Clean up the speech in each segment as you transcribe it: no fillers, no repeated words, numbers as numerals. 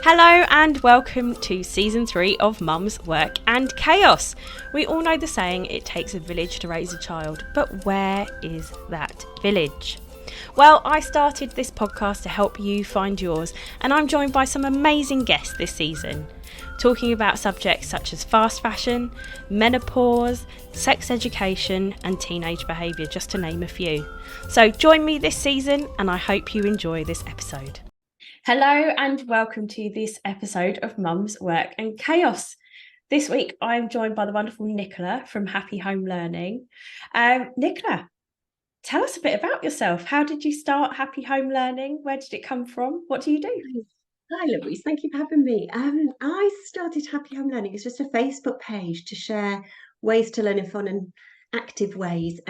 Hello and welcome to season 3 of Mum's Work and Chaos. We all know the saying, it takes a village to raise a child, but where is that village? Well, I started this podcast to help you find yours, and I'm joined by some amazing guests this season, talking about subjects such as fast fashion, menopause, sex education and teenage behaviour, just to name a few. So join me this season and I hope you enjoy this episode. Hello and welcome to this episode of Mum's Work and Chaos. This week I'm joined by the wonderful Nicola from HappyHomeLearning. Nicola, tell us a bit about yourself. How did you start HappyHomeLearning? Where did it come from? What do you do? Hi Louise, thank you for having me. I started HappyHomeLearning. It's just a Facebook page to share ways to learn in fun and active ways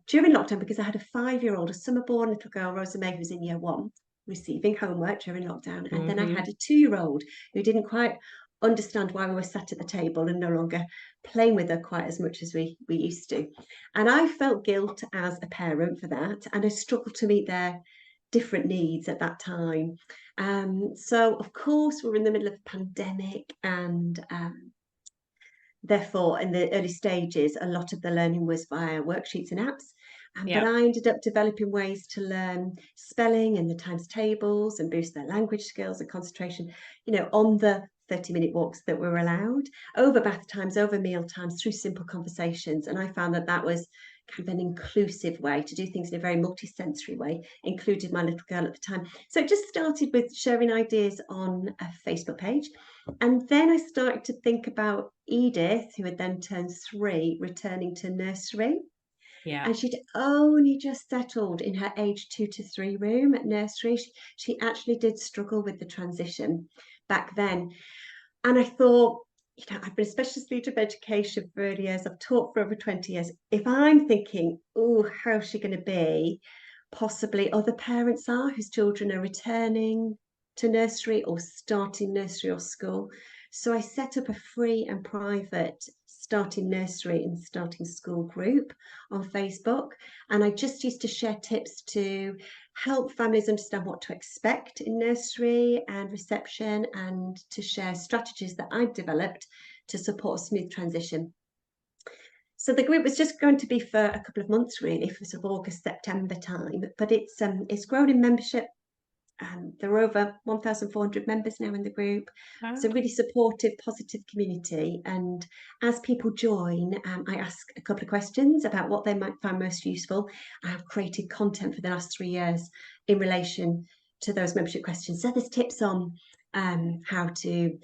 during lockdown, because I had a 5-year-old, a summer-born little girl, Rosa May, who was in year 1, receiving homework during lockdown. And then I had a 2-year-old who didn't quite understand why we were sat at the table and no longer playing with her quite as much as we used to. And I felt guilt as a parent for that, and I struggled to meet their different needs at that time. So of course we're in the middle of a pandemic, and therefore in the early stages a lot of the learning was via worksheets and apps. But I ended up developing ways to learn spelling and the times tables and boost their language skills and concentration, on the 30-minute walks that were allowed, over bath times, over meal times, through simple conversations. And I found that that was kind of an inclusive way to do things in a very multi-sensory way, included my little girl at the time. So it just started with sharing ideas on a Facebook page. And then I started to think about Edith, who had then turned 3, returning to nursery. Yeah. And she'd only just settled in her age 2 to 3 room at nursery. She actually did struggle with the transition back then. And I thought, I've been a specialist leader of education for early years. I've taught for over 20 years. If I'm thinking, oh, how's she going to be? Possibly other parents are whose children are returning to nursery or starting nursery or school. So I set up a free and private starting nursery and starting school group on Facebook. And I just used to share tips to help families understand what to expect in nursery and reception, and to share strategies that I'd developed to support a smooth transition. So the group was just going to be for a couple of months, really, for sort of August, September time, but it's grown in membership. There are over 1,400 members now in the group. Wow. So really supportive, positive community. And as people join, I ask a couple of questions about what they might find most useful. I have created content for the last 3 years in relation to those membership questions. So there's tips on how to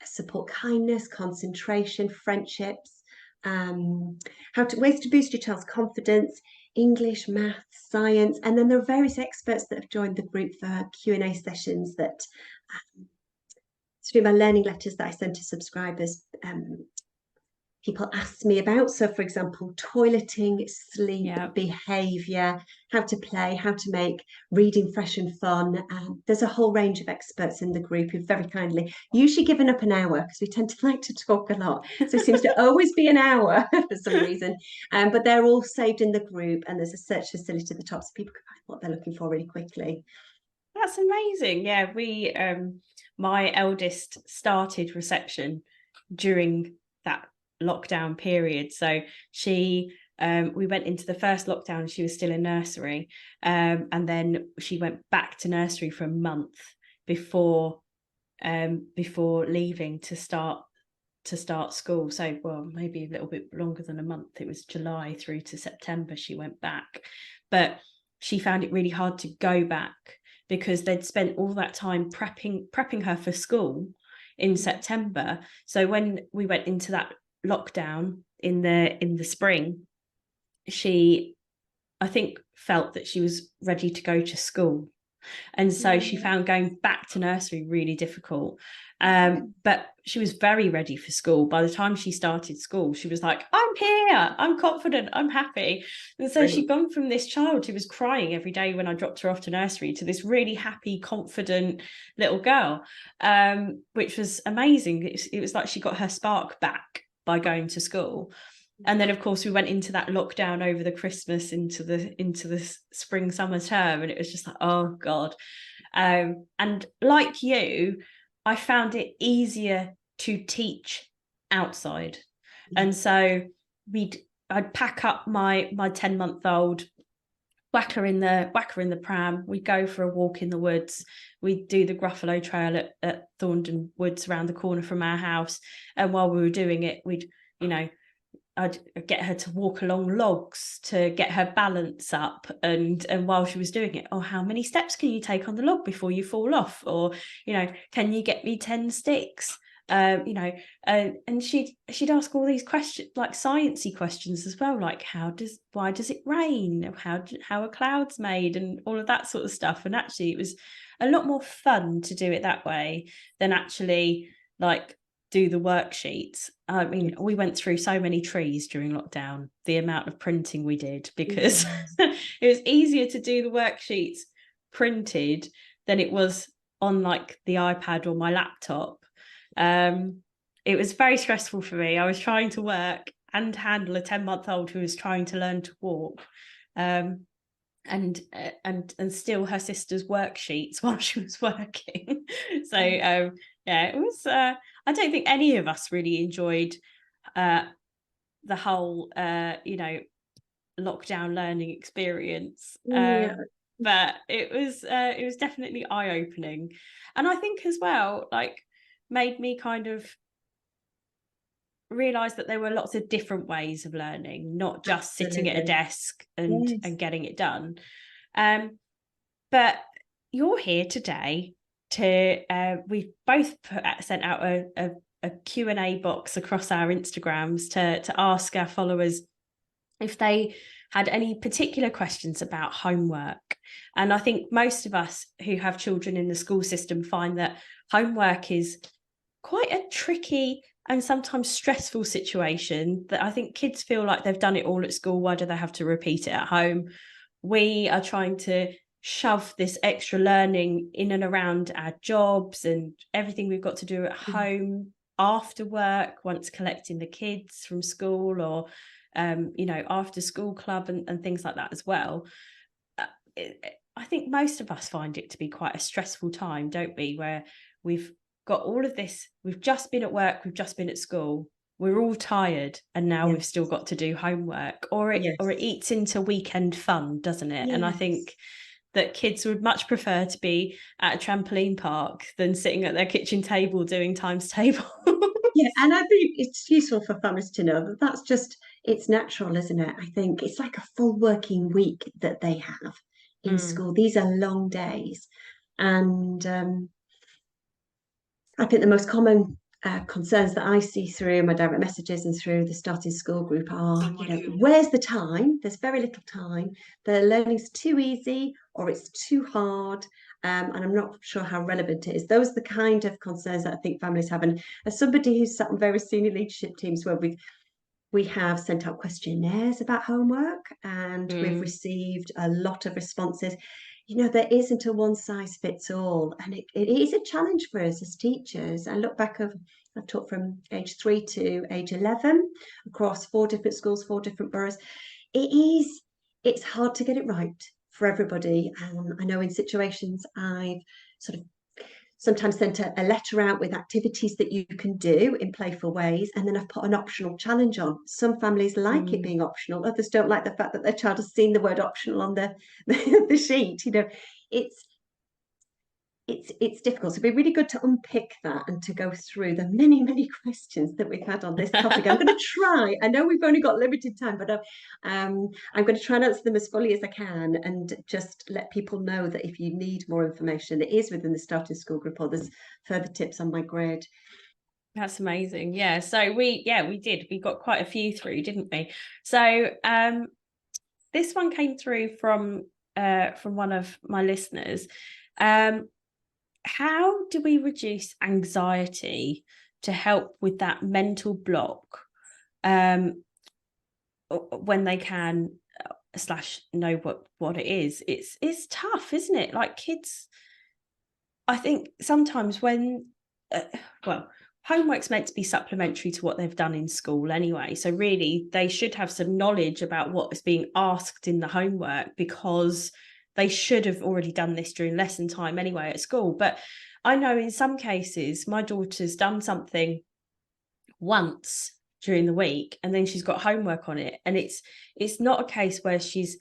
support kindness, concentration, friendships, ways to boost your child's confidence, English, maths, science. And then there are various experts that have joined the group for Q&A sessions that through my learning letters that I send to subscribers, people ask me about. So for example, toileting, sleep, behaviour, how to play, how to make reading fresh and fun. There's a whole range of experts in the group who've very kindly, usually given up an hour, because we tend to like to talk a lot. So it seems to always be an hour for some reason. But they're all saved in the group, and there's a search facility at the top so people can find what they're looking for really quickly. That's amazing. Yeah, we my eldest started reception during that lockdown period. So she we went into the first lockdown, she was still in nursery, and then she went back to nursery for a month before leaving to start school. So, well, maybe a little bit longer than a month. It was July through to September she went back, but she found it really hard to go back because they'd spent all that time prepping her for school in September. So when we went into that lockdown in the spring, she, I think, felt that she was ready to go to school, and so she found going back to nursery really difficult. But she was very ready for school. By the time she started school, she was like, I'm here, I'm confident, I'm happy. And so she'd gone from this child who was crying every day when I dropped her off to nursery to this really happy, confident little girl, which was amazing. It was like she got her spark back by going to school. And then, of course, we went into that lockdown over the Christmas into the spring summer term, and it was just like, oh God. And like you, I found it easier to teach outside. And so I'd pack up my 10-month-old, whack her in the pram, we'd go for a walk in the woods, we'd do the Gruffalo Trail at Thorndon Woods around the corner from our house. And while we were doing it, I'd get her to walk along logs to get her balance up. And while she was doing it, how many steps can you take on the log before you fall off? Or, can you get me 10 sticks? And she'd ask all these questions, like sciencey questions as well, like why does it rain? How are clouds made? And all of that sort of stuff. And actually, it was a lot more fun to do it that way than actually like do the worksheets. I mean, we went through so many trees during lockdown, the amount of printing we did, because it was easier to do the worksheets printed than it was on like the iPad or my laptop. It was very stressful for me. I was trying to work and handle a 10-month-old who was trying to learn to walk, and steal her sister's worksheets while she was working. So it was. I don't think any of us really enjoyed the whole lockdown learning experience. But it was definitely eye-opening, and I think as well, like, made me kind of realize that there were lots of different ways of learning, not just sitting at a desk and getting it done. But you're here today to we've both sent out a Q&A box across our Instagrams to ask our followers if they had any particular questions about homework. And I think most of us who have children in the school system find that homework is quite a tricky and sometimes stressful situation, that I think kids feel like they've done it all at school. Why do they have to repeat it at home? We are trying to shove this extra learning in and around our jobs and everything we've got to do at home, after work, once collecting the kids from school, or after school club and things like that as well. I think most of us find it to be quite a stressful time, don't we, where we've got all of this, we've just been at work, we've just been at school, we're all tired, and now we've still got to do homework, or it eats into weekend fun, doesn't it? And I think that kids would much prefer to be at a trampoline park than sitting at their kitchen table doing times tables. And I think it's useful for families to know that that's just, it's natural, isn't it? I think it's like a full working week that they have in school. These are long days. And I think the most common concerns that I see through my direct messages and through the Starting School group are, where's the time? There's very little time. The learning's too easy, or it's too hard, and I'm not sure how relevant it is. Those are the kind of concerns that I think families have. And as somebody who's sat on very senior leadership teams where we have sent out questionnaires about homework, and we've received a lot of responses. There isn't a one size fits all, and it is a challenge for us as teachers. I look back I've taught from age 3 to age 11 across 4 different schools, 4 different boroughs. It's hard to get it right for everybody. I know in situations I've sort of sometimes sent a letter out with activities that you can do in playful ways, and then I've put an optional challenge on. Some families like it being optional, others don't like the fact that their child has seen the word optional on the sheet. It's difficult. So it'd be really good to unpick that and to go through the many, many questions that we've had on this topic. I'm going to try. I know we've only got limited time, but I'm going to try and answer them as fully as I can, and just let people know that if you need more information, it is within the Starting School group, or there's further tips on my grid. That's amazing. Yeah. So we did. We got quite a few through, didn't we? So this one came through from one of my listeners. How do we reduce anxiety to help with that mental block when they can / know what it is? It's tough, isn't it? Like, kids, I think sometimes when homework's meant to be supplementary to what they've done in school anyway, so really they should have some knowledge about what is being asked in the homework, because they should have already done this during lesson time anyway at school. But I know in some cases my daughter's done something once during the week and then she's got homework on it, and it's not a case where she's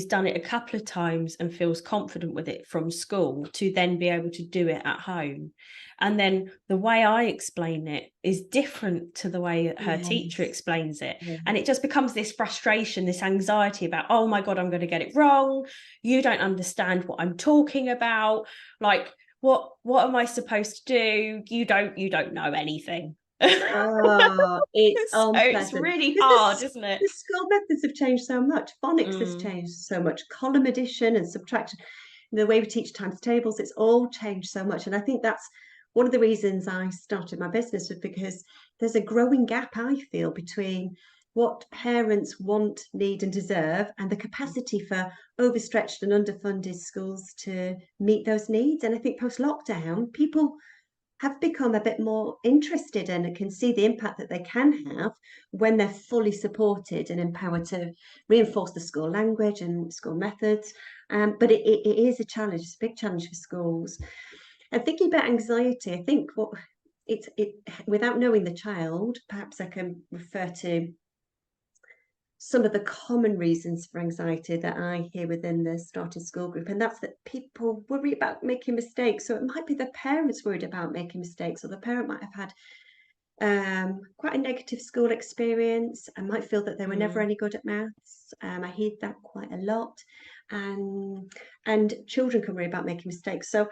done it a couple of times and feels confident with it from school to then be able to do it at home. And then the way I explain it is different to the way her teacher explains it. Yeah. And it just becomes this frustration, this anxiety about, oh my God, I'm going to get it wrong. You don't understand what I'm talking about. Like, what am I supposed to do? You don't know anything. Oh, it's So it's unpleasant. really Because hard, isn't it? the school methods have changed so much. Phonics has changed so much. Column addition and subtraction, the way we teach times tables, it's all changed so much. And I think that's one of the reasons I started my business, was because there's a growing gap, I feel, between what parents want, need, and deserve, and the capacity for overstretched and underfunded schools to meet those needs. And I think post-lockdown, people have become a bit more interested and can see the impact that they can have when they're fully supported and empowered to reinforce the school language and school methods. But it is a challenge, it's a big challenge for schools. And thinking about anxiety, I think what it without knowing the child, perhaps I can refer to some of the common reasons for anxiety that I hear within the Started School group, and that's that people worry about making mistakes. So it might be the parents worried about making mistakes, or the parent might have had quite a negative school experience and might feel that they were never any good at maths. I hear that quite a lot, and children can worry about making mistakes. So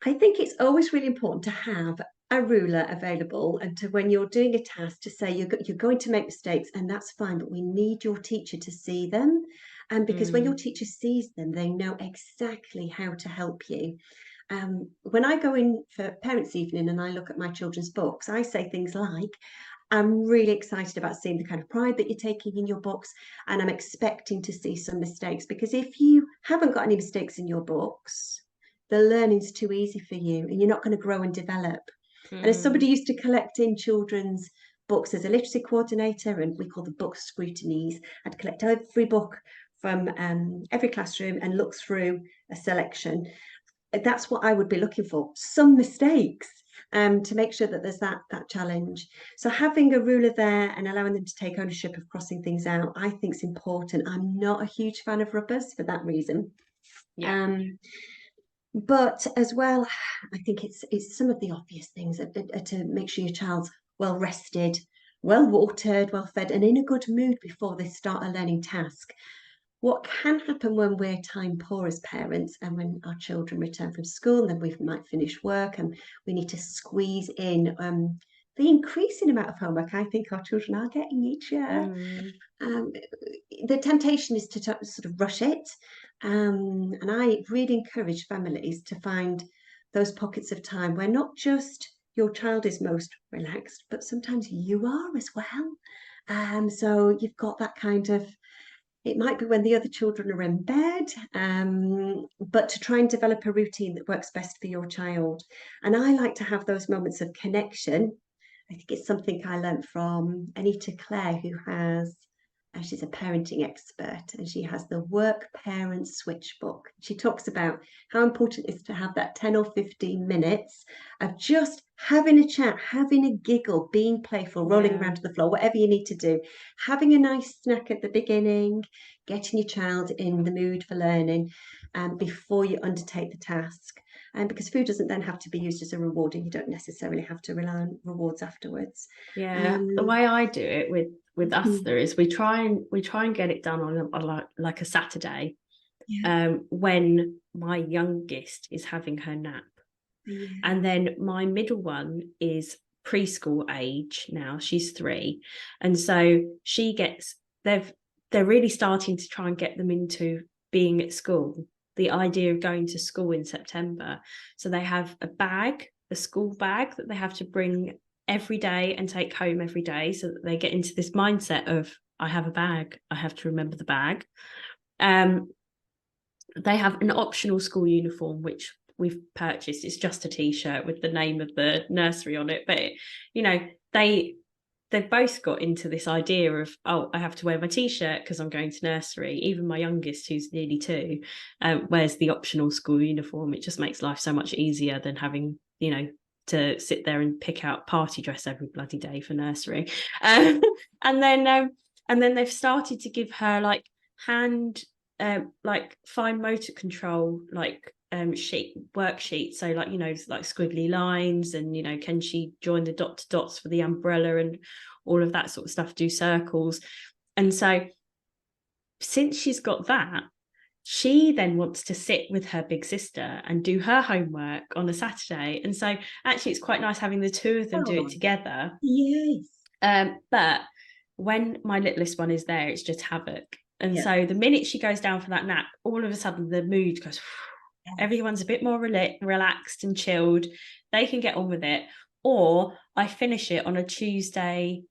I think it's always really important to have a ruler available, and to, when you're doing a task, to say you're going to make mistakes, and that's fine, but we need your teacher to see them. And because when your teacher sees them, they know exactly how to help you. When I go in for parents' evening and I look at my children's books, I say things like, I'm really excited about seeing the kind of pride that you're taking in your books, and I'm expecting to see some mistakes, because if you haven't got any mistakes in your books, the learning's too easy for you and you're not going to grow and develop. And as somebody used to collect in children's books as a literacy coordinator, and we call the book scrutinies, I'd collect every book from every classroom and look through a selection. That's what I would be looking for, some mistakes, to make sure that there's that challenge. So having a ruler there and allowing them to take ownership of crossing things out, I think is important. I'm not a huge fan of rubbers for that reason. Yeah. But as well, I think it's some of the obvious things to make sure your child's well rested, well watered, well fed, and in a good mood before they start a learning task. What can happen when we're time poor as parents, and when our children return from school, and then we might finish work and we need to squeeze in the increasing amount of homework I think our children are getting each year. The temptation is to sort of rush it. And I really encourage families to find those pockets of time where not just your child is most relaxed, but sometimes you are as well. So you've got that kind of, it might be when the other children are in bed, but to try and develop a routine that works best for your child. And I like to have those moments of connection. I think it's something I learned from Anita Clare, who has, she's a parenting expert, and she has the Work Parent Switch book. She talks about how important it is to have that 10 or 15 minutes of just having a chat, having a giggle, being playful, rolling around to the floor, whatever you need to do, having a nice snack at the beginning, getting your child in the mood for learning before you undertake the task. Because food doesn't then have to be used as a reward, and you don't necessarily have to rely on rewards afterwards. The way I do it with us there is we try and get it done on like a Saturday, when my youngest is having her nap. And then my middle one is preschool age now, she's 3, and so they're really starting to try and get them into being at school, the idea of going to school in September. So they have a school bag that they have to bring every day and take home every day, so that they get into this mindset of, I have a bag, I have to remember the bag. They have an optional school uniform, which we've purchased. It's just a t-shirt with the name of the nursery on it, but they they've both got into this idea of, oh, I have to wear my t-shirt because I'm going to nursery. Even my youngest, who's nearly 2, wears the optional school uniform. It just makes life so much easier than having, to sit there and pick out party dress every bloody day for nursery. And then they've started to give her like hand, like fine motor control, like worksheet, so like, like squiggly lines, and can she join the dot to dots for the umbrella and all of that sort of stuff, do circles. And so since she's got that, she then wants to sit with her big sister and do her homework on a Saturday. And so actually it's quite nice having the two of them do it together. Yes. But when my littlest one is there, it's just havoc. And so the minute she goes down for that nap, all of a sudden the mood goes, everyone's a bit more relaxed and chilled. They can get on with it. Or I finish it on a Tuesday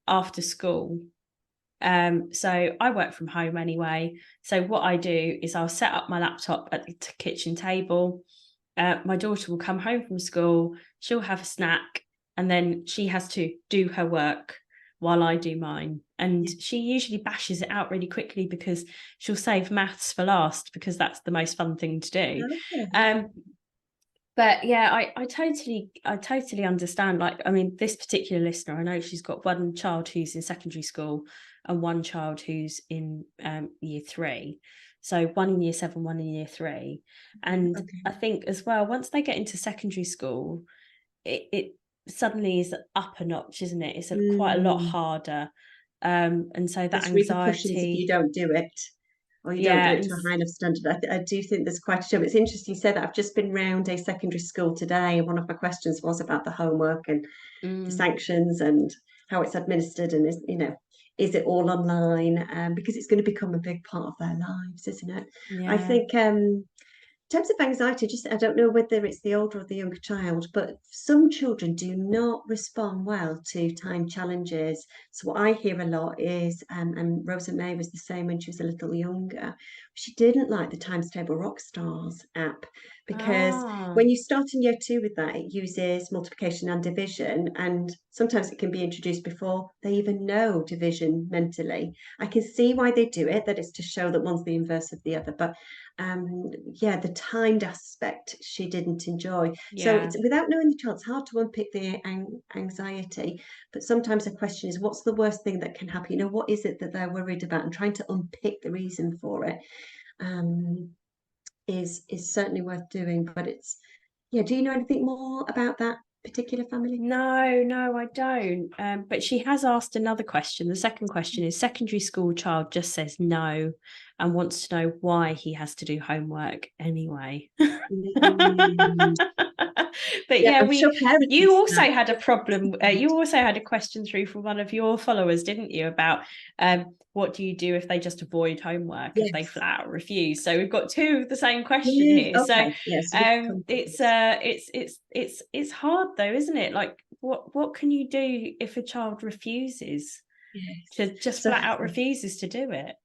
after school. So I work from home anyway. So what I do is I'll set up my laptop at the kitchen table. My daughter will come home from school. She'll have a snack, and then she has to do her work while I do mine. And she usually bashes it out really quickly because she'll save maths for last, because that's the most fun thing to do. Okay. But yeah, I totally understand. Like, I mean, this particular listener, I know she's got one child who's in secondary school and one child who's in year 3. So one in year 7, one in year 3. And I think as well, once they get into secondary school, it suddenly is up a notch, isn't it? It's quite a lot harder. And so that there's anxiety, repercussions if you don't do it, or you don't do it to a high enough standard. I do think there's quite a job. It's interesting you said that. I've just been round a secondary school today, and one of my questions was about the homework and the sanctions and how it's administered, and is it all online? Because it's going to become a big part of their lives, isn't it? I think in terms of anxiety, I don't know whether it's the older or the younger child, but some children do not respond well to time challenges. So what I hear a lot is, and Rosa May was the same when she was a little younger, she didn't like the Times Table Rockstars app, because when you start in year 2 with that, it uses multiplication and division, and sometimes it can be introduced before they even know division mentally. I can see why they do it, that it's to show that one's the inverse of the other, but the timed aspect she didn't enjoy. So it's, without knowing the child, it's hard to unpick the anxiety, but sometimes the question is, what's the worst thing that can happen? What is it that they're worried about, and trying to unpick the reason for it is certainly worth doing. But it's, do you know anything more about that particular family? No, I don't. But she has asked another question. The second question is, secondary school child just says no and wants to know why he has to do homework anyway. But you also had a problem. You also had a question through from one of your followers, didn't you, about what do you do if they just avoid homework, if they flat out refuse? So we've got 2 of the same question here. Okay. It's hard though, isn't it? Like, what can you do if a child refuses to just flat out refuses to do it?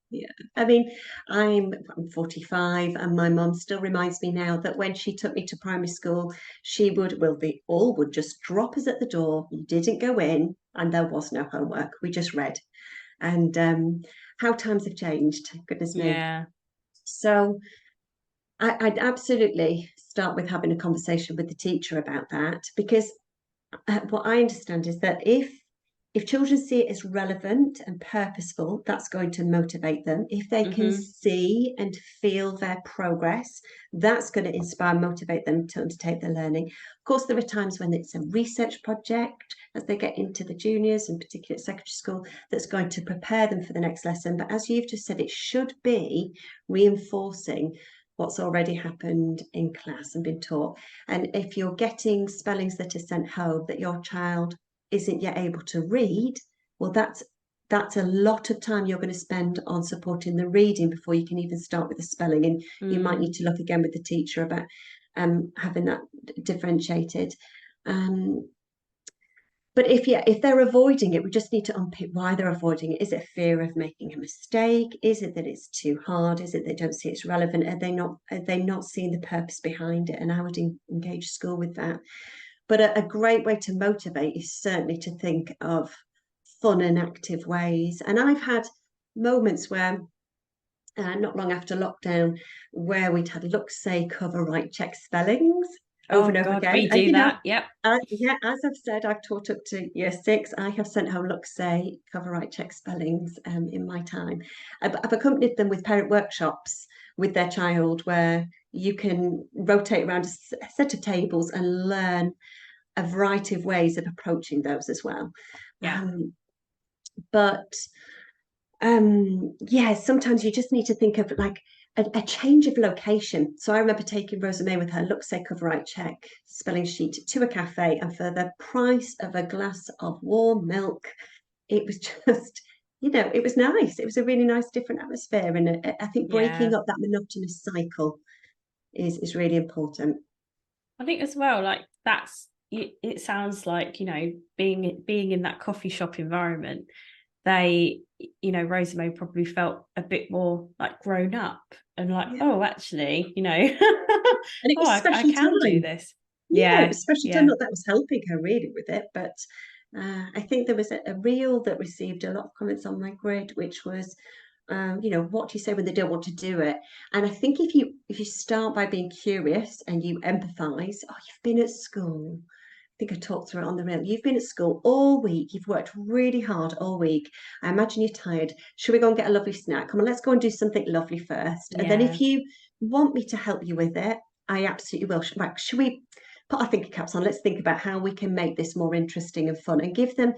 Yeah, I mean, I'm 45, and my mum still reminds me now that when she took me to primary school, she would, they all would just drop us at the door. You didn't go in, and there was no homework. We just read. And how times have changed, goodness me. Yeah. So I'd absolutely start with having a conversation with the teacher about that, because what I understand is that if children see it as relevant and purposeful, that's going to motivate them. If they can see and feel their progress, that's going to inspire and motivate them to undertake their learning. Of course, there are times when it's a research project as they get into the juniors, and particularly at secondary school, that's going to prepare them for the next lesson. But as you've just said, it should be reinforcing what's already happened in class and been taught. And if you're getting spellings that are sent home that your child isn't yet able to read, well, that's a lot of time you're going to spend on supporting the reading before you can even start with the spelling. And you might need to look again with the teacher about having that differentiated. But if they're avoiding it, we just need to unpick why they're avoiding it. Is it fear of making a mistake? Is it that it's too hard? Is it they don't see it's relevant? Are they not seeing the purpose behind it? And I would engage school with that. But a great way to motivate is certainly to think of fun and active ways. And I've had moments where not long after lockdown, where we'd had look, say, cover, write, check spellings over Oh and over God, again. we And do that. Yep. yeah, as I've said, I've taught up to year 6. I have sent home look, say, cover, write, check spellings in my time. I've accompanied them with parent workshops with their child, where you can rotate around a set of tables and learn a variety of ways of approaching those as well. Yeah. But yeah, sometimes you just need to think of like a change of location. So I remember taking Rosa May with her look, say, cover, write, check spelling sheet to a cafe, and for the price of a glass of warm milk, it was just, it was nice. It was a really nice different atmosphere, and I think Yeah. breaking up that monotonous cycle is really important. I think as well, like it sounds like, being in that coffee shop environment, they, Rosa May probably felt a bit more like grown up and like, Yeah. oh, actually, And it oh, was I special can do time. this. Yeah, it Yeah, was special time. yeah, Not that was helping her really with it, but I think there was a reel that received a lot of comments on my grid, which was, what do you say when they don't want to do it? And I think if you start by being curious and you empathise, oh, you've been at school. I think I talked through it on the reel. You've been at school all week. You've worked really hard all week. I imagine you're tired. Should we go and get a lovely snack? Come on, let's go and do something lovely first. And then yeah, if you want me to help you with it, I absolutely will. Right, should we put our thinking caps on? Let's think about how we can make this more interesting and fun, and give them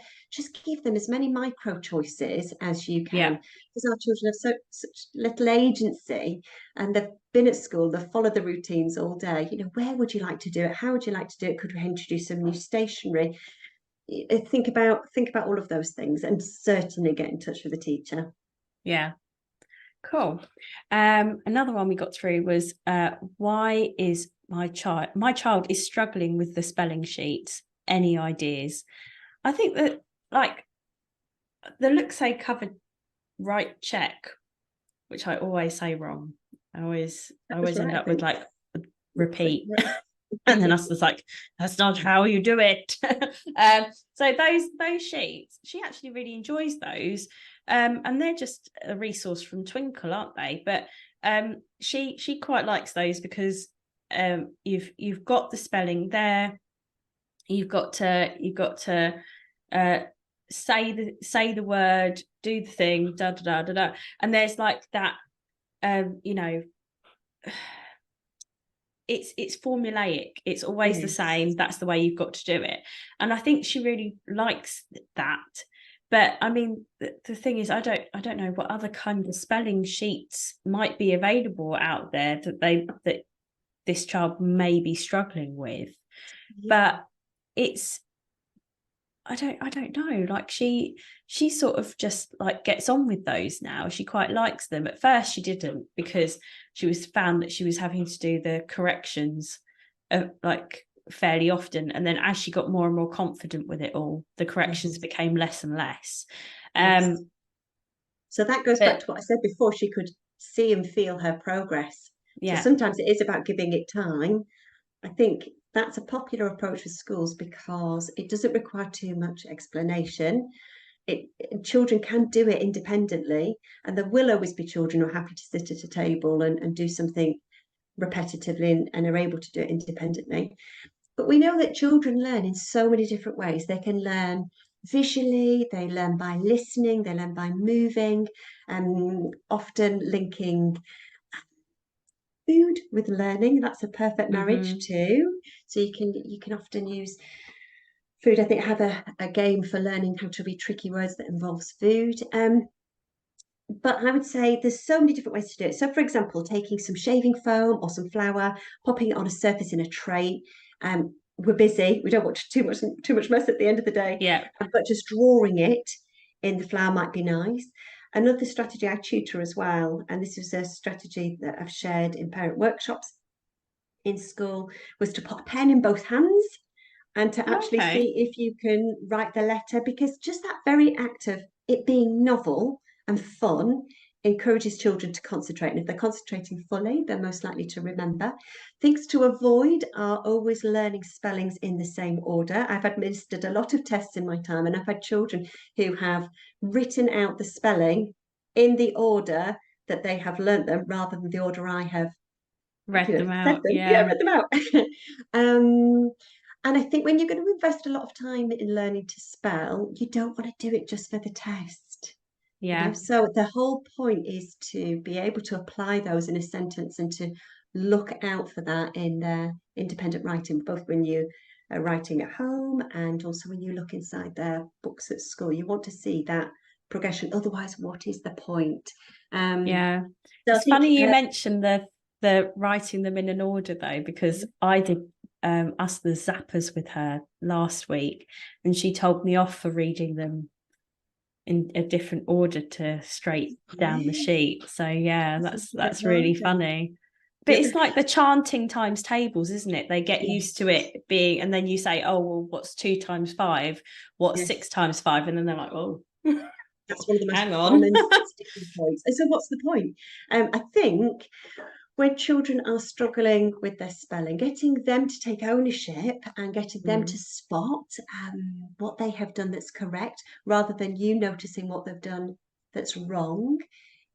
as many micro choices as you yeah, can, because our children have such little agency, and they've been at school, they've followed the routines all day. Where would you like to do it? How would you like to do it? Could we introduce some new stationery? Think about all of those things, and certainly get in touch with the teacher. yeah. Cool. Another one we got through was why is my child is struggling with the spelling sheets. Any ideas? I think that, like, the look, say, covered, right, check, which I always say wrong. I always That I was always right, end I up with think. like repeat. And then us was like, that's not how you do it. So those sheets, she actually really enjoys those. And they're just a resource from Twinkle, aren't they? But she quite likes those because you've got the spelling there. You've got to say the word, do the thing, da da da da da. And there's like that, you know, it's formulaic. It's always the Yes. same. That's the way you've got to do it. And I think she really likes that. But I mean, the thing is, I don't know what other kind of spelling sheets might be available out there that this child may be struggling with. Yeah. But it's I don't know. Like she sort of just like gets on with those now. She quite likes them. At first she didn't, because she was found that she was having to do the corrections like fairly often. And then as she got more and more confident with it all, the corrections Yes. became less and less. Yes. So that goes back But to what I said before. She could see and feel her progress. So yeah, sometimes it is about giving it time. I think that's a popular approach with schools because it doesn't require too much explanation. Children can do it independently, and there will always be children who are happy to sit at a table and do something repetitively, and are able to do it independently. But we know that children learn in so many different ways. They can learn visually, they learn by listening, they learn by moving, often linking food with learning. That's a perfect marriage mm-hmm. too. So you can often use food. I think have a game for learning how to read tricky words that involves food. But I would say there's so many different ways to do it. So, for example, taking some shaving foam or some flour, popping it on a surface in a tray. We're busy. We don't want too much mess at the end of the day, Yeah. but just drawing it in the flour might be nice. Another strategy I tutor as well, and this is a strategy that I've shared in parent workshops in school, was to put a pen in both hands and to actually Okay. see if you can write the letter, because just that very act of it being novel and fun encourages children to concentrate. And if they're concentrating fully, they're most likely to remember. Things to avoid are always learning spellings in the same order. I've administered a lot of tests in my time, and I've had children who have written out the spelling in the order that they have learnt them, rather than the order I have Read them said out. them. Yeah, Yeah. read them out. um, and I think when you're going to invest a lot of time in learning to spell, you don't want to do it just for the test. Yeah. So the whole point is to be able to apply those in a sentence and to look out for that in independent writing, both when you are writing at home and also when you look inside their books at school. You want to see that progression. Otherwise, what is the point? Yeah. So I It's think funny you mentioned the writing them in an order, though, because I did us the zappers with her last week, and she told me off for reading them in a different order to straight down the sheet. So yeah, that's really funny. But it's like the chanting times tables, isn't it? They get used to it being, and then you say, oh, well, what's 2 times 5? What's 6 times 5? And then they're like, oh, that's one of the most hang on. common sticking points. And so what's the point? I think when children are struggling with their spelling, getting them to take ownership and getting them to spot what they have done that's correct, rather than you noticing what they've done that's wrong,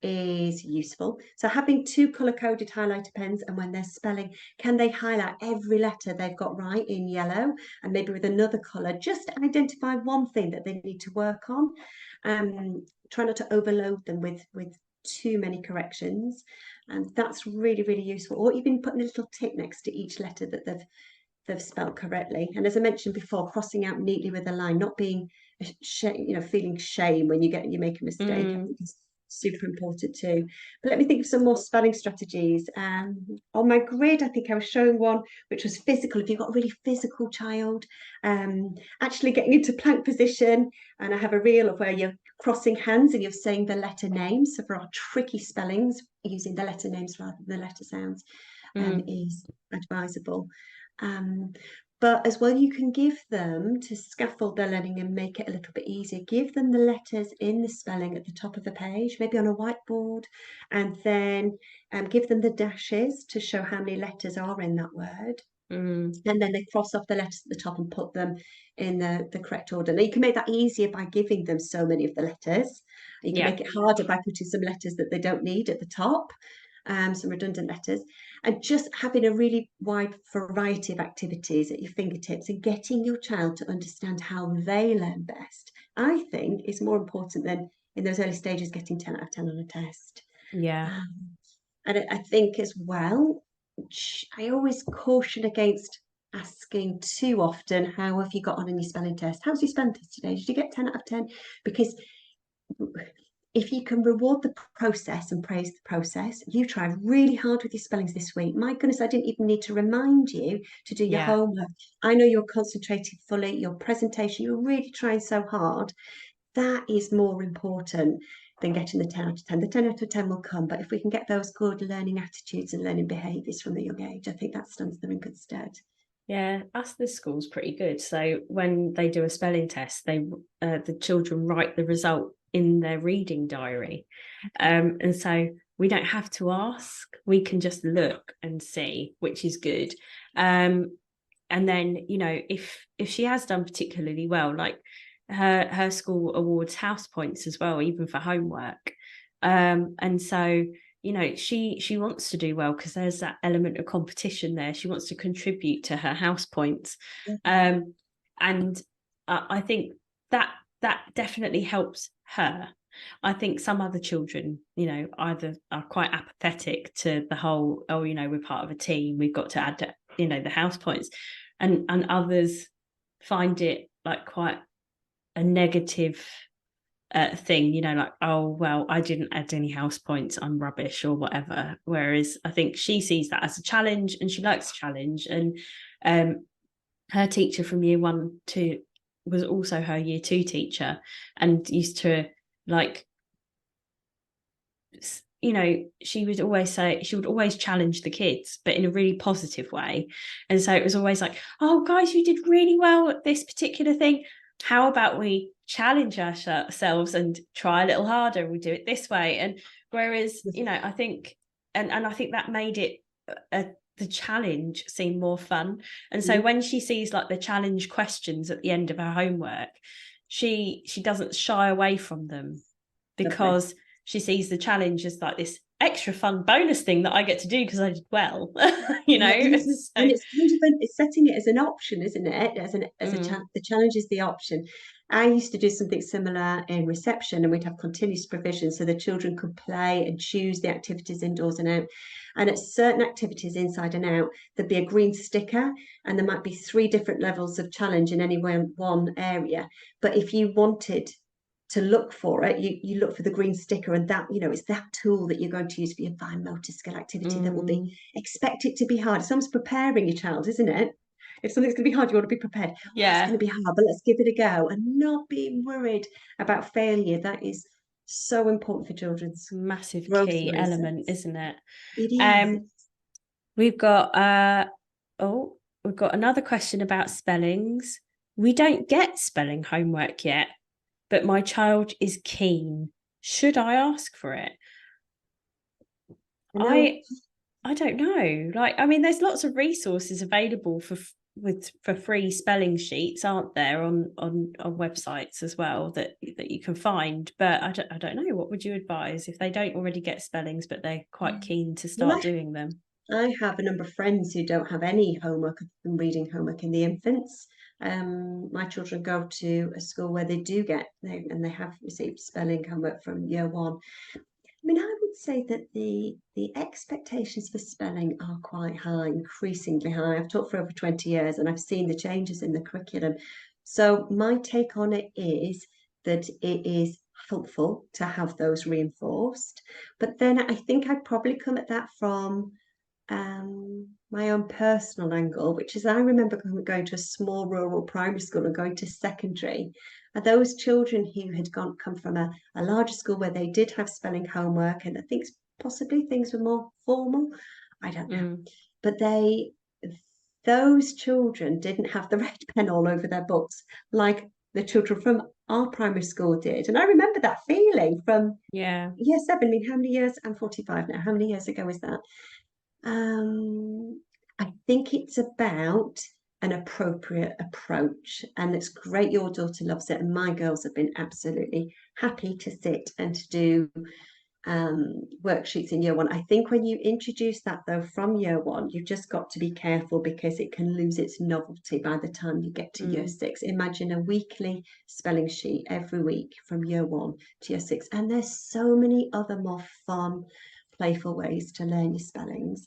is useful. So having 2 colour-coded highlighter pens, and when they're spelling, can they highlight every letter they've got right in yellow, and maybe with another colour, just identify one thing that they need to work on. Try not to overload them with too many corrections, and that's really, really useful. Or even putting a little tick next to each letter that they've spelled correctly. And as I mentioned before, crossing out neatly with a line, not being feeling shame when you make a mistake. I think it's super important too. But let me think of some more spelling strategies. On my grid, I think I was showing one which was physical. If you've got a really physical child, actually getting into plank position, and I have a reel of where you're crossing hands and you're saying the letter names. So for our tricky spellings, using the letter names rather than the letter sounds is advisable. But as well, you can give them, to scaffold their learning and make it a little bit easier, give them the letters in the spelling at the top of the page, maybe on a whiteboard, and then give them the dashes to show how many letters are in that word. And then they cross off the letters at the top and put them in the correct order. Now, you can make that easier by giving them so many of the letters. You can make it harder by putting some letters that they don't need at the top, some redundant letters, and just having a really wide variety of activities at your fingertips and getting your child to understand how they learn best, I think, is more important than in those early stages getting 10 out of 10 on a test. And I think as well, I always caution against asking too often, how have you got on in your spelling test? How's your spelling test today? Did you get 10 out of 10? Because if you can reward the process and praise the process, you tried really hard with your spellings this week. My goodness, I didn't even need to remind you to do your homework. I know you're concentrating fully, your presentation, you're really trying so hard. That is more important than getting the 10 out of 10. The 10 out of 10 will come, but if we can get those good learning attitudes and learning behaviours from a young age, I think that stands them in good stead. Yeah, us the school's pretty good. So when they do a spelling test, the children write the result in their reading diary, and so we don't have to ask. We can just look and see, which is good. And then, you know, if she has done particularly well, like her school awards house points as well, even for homework. And so, you know, she wants to do well because there's that element of competition there. She wants to contribute to her house points. And I think that definitely helps her. I think some other children, you know, either are quite apathetic to the whole, oh, you know, we're part of a team, we've got to add, you know, the house points, and others find it like quite a negative thing, you know, like, oh, well, I didn't add any house points, I'm rubbish or whatever. Whereas I think she sees that as a challenge and she likes a challenge. And her teacher from year 1 to was also her year 2 teacher, and used to, like, you know, she would always say, she would always challenge the kids, but in a really positive way. And so it was always like, oh, guys, you did really well at this particular thing. How about we challenge ourselves and try a little harder. We do it this way. And whereas, you know, I think, and I think that made it the challenge seem more fun. And so when she sees like the challenge questions at the end of her homework, she doesn't shy away from them, because she sees the challenge as like this extra fun bonus thing that I get to do because I did well. You know, and it's kind of it's setting it as an option, isn't it? The challenge is the option. I used to do something similar in reception, and we'd have continuous provision so the children could play and choose the activities indoors and out. And at certain activities inside and out, there'd be a green sticker, and there might be 3 different levels of challenge in any one area. But if you wanted to look for it, you look for the green sticker, and that, you know, it's that tool that you're going to use for your fine motor skill activity that will be, expect it to be hard. It's almost preparing your child, isn't it? If something's going to be hard, you want to be prepared. It's going to be hard, but let's give it a go, and not be worried about failure. That is so important for children's massive growth key mindset. element, isn't it? It is. We've got we've got another question about spellings. We don't get spelling homework yet, but my child is keen. Should I ask for it? I don't know. Like, I mean, there's lots of resources available for free spelling sheets, aren't there, on websites as well that you can find. But I don't know. What would you advise if they don't already get spellings, but they're quite keen to start doing them? I have a number of friends who don't have any homework and reading homework in the infants. My children go to a school where they do get, and they have received spelling homework from year 1. I mean, I would say that the expectations for spelling are quite high, increasingly high. I've taught for over 20 years, and I've seen the changes in the curriculum. So my take on it is that it is helpful to have those reinforced. But then I think I'd probably come at that from my own personal angle, which is I remember going to a small rural primary school and going to secondary. And those children who had come from a larger school where they did have spelling homework, and I think possibly things were more formal, I don't know. But those children didn't have the red pen all over their books like the children from our primary school did. And I remember that feeling from year 7. I mean, how many years? I'm 45 now. How many years ago is that? I think it's about an appropriate approach, and it's great your daughter loves it, and my girls have been absolutely happy to sit and to do worksheets in year 1. I think when you introduce that though from year 1, you've just got to be careful because it can lose its novelty by the time you get to year 6. Imagine a weekly spelling sheet every week from year 1 to year 6, and there's so many other more fun, playful ways to learn your spellings.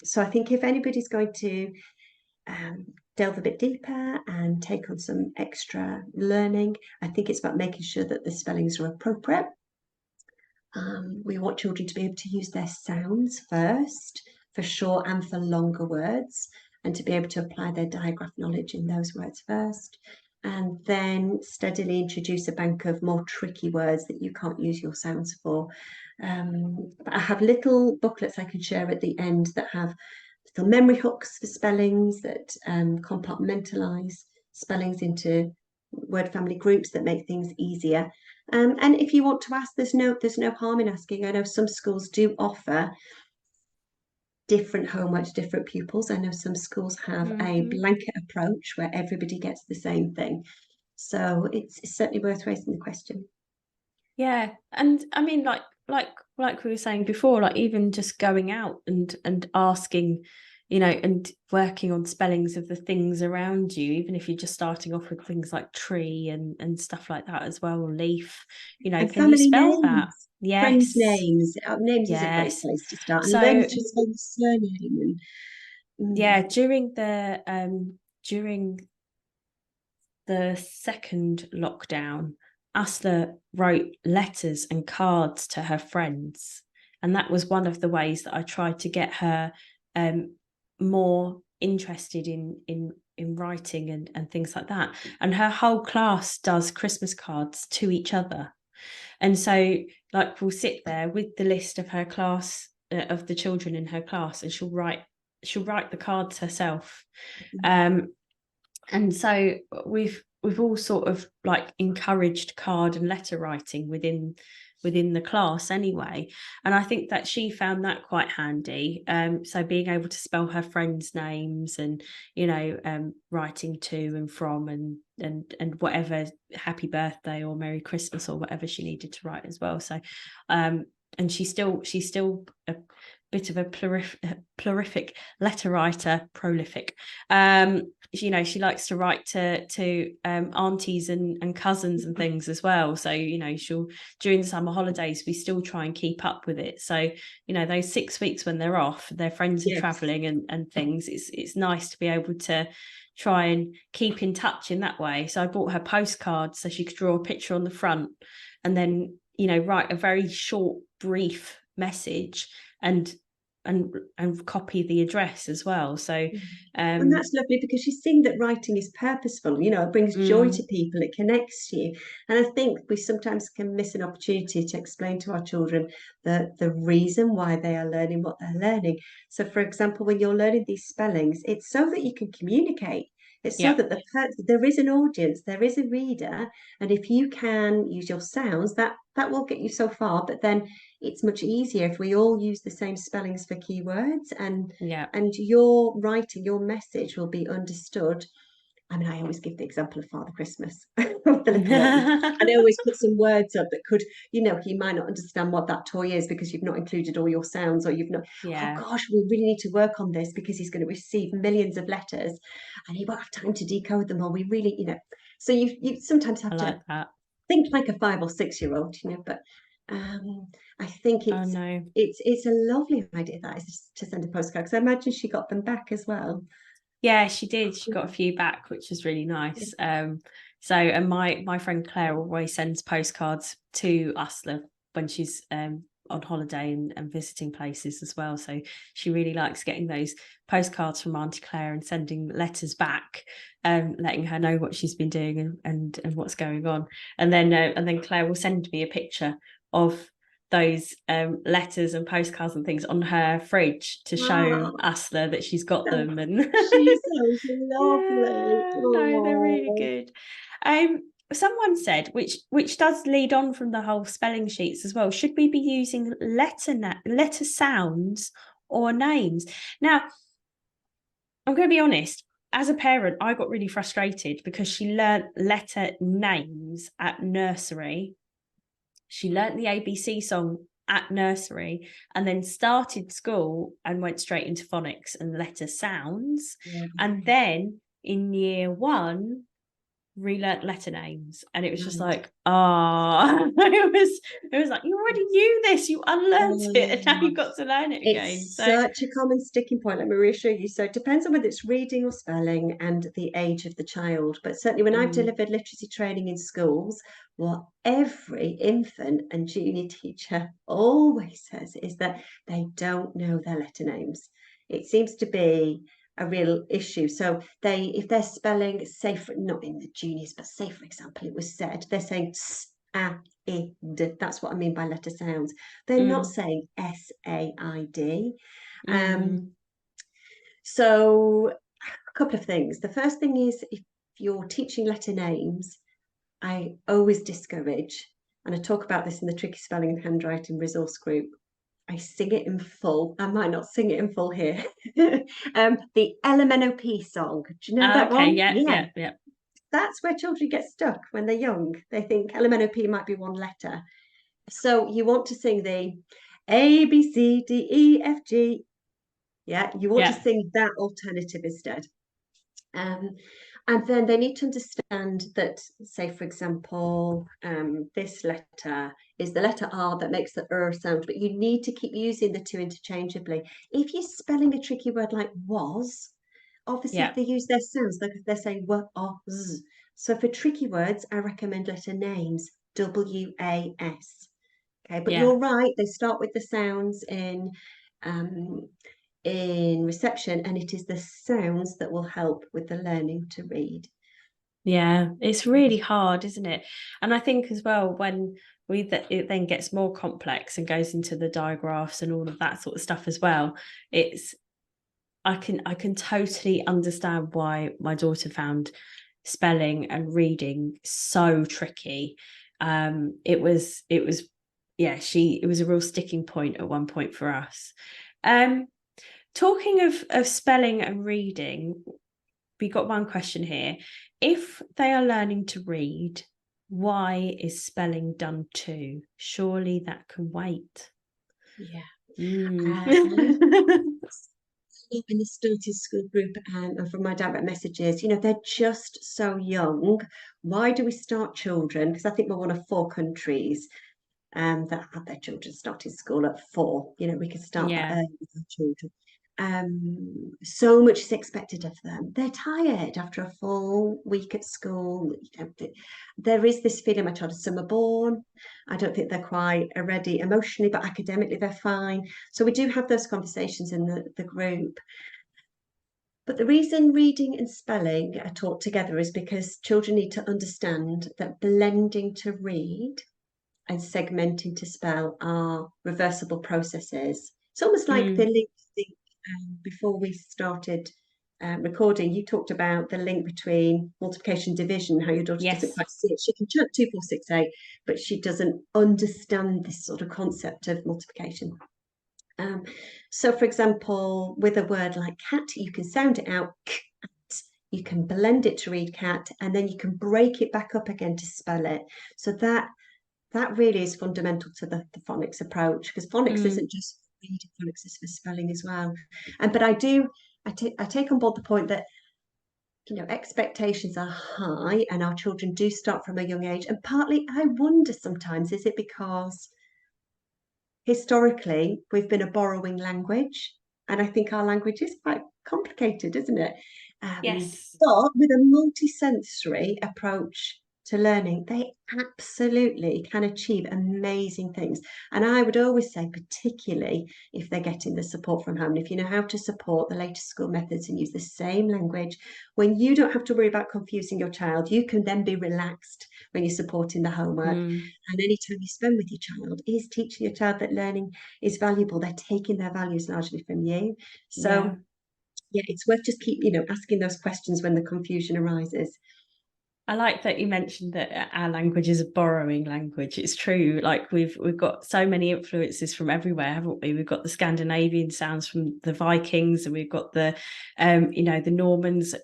So I think if anybody's going to delve a bit deeper and take on some extra learning, I think it's about making sure that the spellings are appropriate. We want children to be able to use their sounds first for short and for longer words, and to be able to apply their digraph knowledge in those words first, and then steadily introduce a bank of more tricky words that you can't use your sounds for. But I have little booklets I can share at the end that have little memory hooks for spellings that compartmentalise spellings into word family groups that make things easier. And if you want to ask, there's no harm in asking. I know some schools do offer different homework to different pupils. I know some schools have a blanket approach where everybody gets the same thing. So it's certainly worth raising the question. Yeah, and I mean, like we were saying before, like even just going out and asking, you know, and working on spellings of the things around you, even if you're just starting off with things like tree and stuff like that as well, or leaf, you know, and can you spell names, that? Yes. Friends' names. Names is a great place to start. And learn to spell the surname. Yeah, during the second lockdown, Asla wrote letters and cards to her friends, and that was one of the ways that I tried to get her more interested in writing and things like that. And her whole class does Christmas cards to each other, and so like we'll sit there with the list of her class, of the children in her class, and she'll write the cards herself. And so we've we've all sort of like encouraged card and letter writing within the class anyway, and I think that she found that quite handy. So being able to spell her friends' names, and writing to and from, and whatever, happy birthday or Merry Christmas or whatever she needed to write as well. So and she's still a bit of a prolific letter writer, prolific. She likes to write to aunties and cousins and things as well. So she'll, during the summer holidays, we still try and keep up with it. So those 6 weeks when they're off, their friends are traveling and things, it's nice to be able to try and keep in touch in that way. So I bought her postcards so she could draw a picture on the front, and then write a very short, brief message and copy the address as well. So and that's lovely, because she's seeing that writing is purposeful. It brings joy to people, it connects you. And I think we sometimes can miss an opportunity to explain to our children the reason why they are learning what they're learning. So for example, when you're learning these spellings, it's so that you can communicate. It's so that there is an audience, there is a reader, and if you can use your sounds, that will get you so far. But then it's much easier if we all use the same spellings for keywords, and your writing, your message will be understood. I mean, I always give the example of Father Christmas with the little ones. And I always put some words up that could, he might not understand what that toy is because you've not included all your sounds, or you've not, oh gosh, we really need to work on this because he's going to receive millions of letters and he won't have time to decode them all. We really, so you sometimes have to think like a 5 or 6 year old, but I think it's a lovely idea, that is, to send a postcard, because I imagine she got them back as well. Yeah, she did. She got a few back, which was really nice. So, and my friend Claire always sends postcards to us when she's on holiday and visiting places as well. So she really likes getting those postcards from Auntie Claire and sending letters back, letting her know what she's been doing and what's going on. And then Claire will send me a picture of those letters and postcards and things on her fridge to show us that she's got them. And she sounds lovely. No, they're really good. Someone said, which does lead on from the whole spelling sheets as well, should we be using letter sounds or names? Now, I'm going to be honest, as a parent, I got really frustrated because she learnt letter names at nursery. She learnt the ABC song at nursery, and then started school and went straight into phonics and letter sounds. And then in year 1, relearnt letter names, and it was just like, it was like, you already knew this, you unlearned it, and now you've got to learn it again. It's such a common sticking point, let me reassure you. So it depends on whether it's reading or spelling and the age of the child, but certainly when I've delivered literacy training in schools, what every infant and junior teacher always says is that they don't know their letter names. It seems to be a real issue. So if they're spelling, say not in the juniors, but say for example, it was said, they're saying S-A-I-D. That's what I mean by letter sounds. They're not saying S-A-I-D. So a couple of things. The first thing is, if you're teaching letter names, I always discourage, and I talk about this in the Tricky Spelling and Handwriting resource group, I sing it in full. I might not sing it in full here. The LMNOP song. Do you know that one? Yeah. That's where children get stuck when they're young. They think LMNOP might be one letter. So you want to sing the A, B, C, D, E, F, G. Yeah, you want to sing that alternative instead. And then they need to understand that, say, for example, this letter is the letter R that makes the sound, but you need to keep using the two interchangeably. If you're spelling a tricky word like was, obviously if they use their sounds, like if they're saying was. So for tricky words, I recommend letter names, W-A-S. Okay, but you're right, they start with the sounds in reception, and it is the sounds that will help with the learning to read. Yeah, it's really hard, isn't it? And I think as well, when it then gets more complex and goes into the digraphs and all of that sort of stuff as well, I can totally understand why my daughter found spelling and reading so tricky. It was it was a real sticking point at one point for us. Talking of spelling and reading, we got one question here. If they are learning to read, why is spelling done too? Surely that can wait. Yeah. Mm. In the started school group and from my direct messages, they're just so young. Why do we start children? Because I think we're one of 4 countries that have their children starting school at 4. We could start that Yeah. early with our children. So much is expected of them. They're tired after a full week at school. There is this feeling my child is summer born. I don't think they're quite ready emotionally, but academically they're fine. So we do have those conversations in the group. But the reason reading and spelling are taught together is because children need to understand that blending to read and segmenting to spell are reversible processes. It's almost like the link before we started recording, you talked about the link between multiplication and division, how your daughter doesn't quite see it. She can chant 2, 4, 6, 8, but she doesn't understand this sort of concept of multiplication. So, for example, with a word like cat, you can sound it out, cat. You can blend it to read cat, and then you can break it back up again to spell it. So that really is fundamental to the phonics approach, because phonics isn't just reading, phonics is for spelling as well. But I take on board the point that expectations are high and our children do start from a young age. And partly I wonder sometimes, is it because historically we've been a borrowing language, and I think our language is quite complicated, isn't it? Yes. But with a multi-sensory approach to learning, they absolutely can achieve amazing things. And I would always say, particularly if they're getting the support from home, if you know how to support the latest school methods and use the same language, when you don't have to worry about confusing your child, you can then be relaxed when you're supporting the homework. And any time you spend with your child is teaching your child that learning is valuable. They're taking their values largely from you. So yeah, it's worth just keep asking those questions when the confusion arises. I like that you mentioned that our language is a borrowing language. It's true. Like we've got so many influences from everywhere, haven't we? We've got the Scandinavian sounds from the Vikings, and we've got the the Normans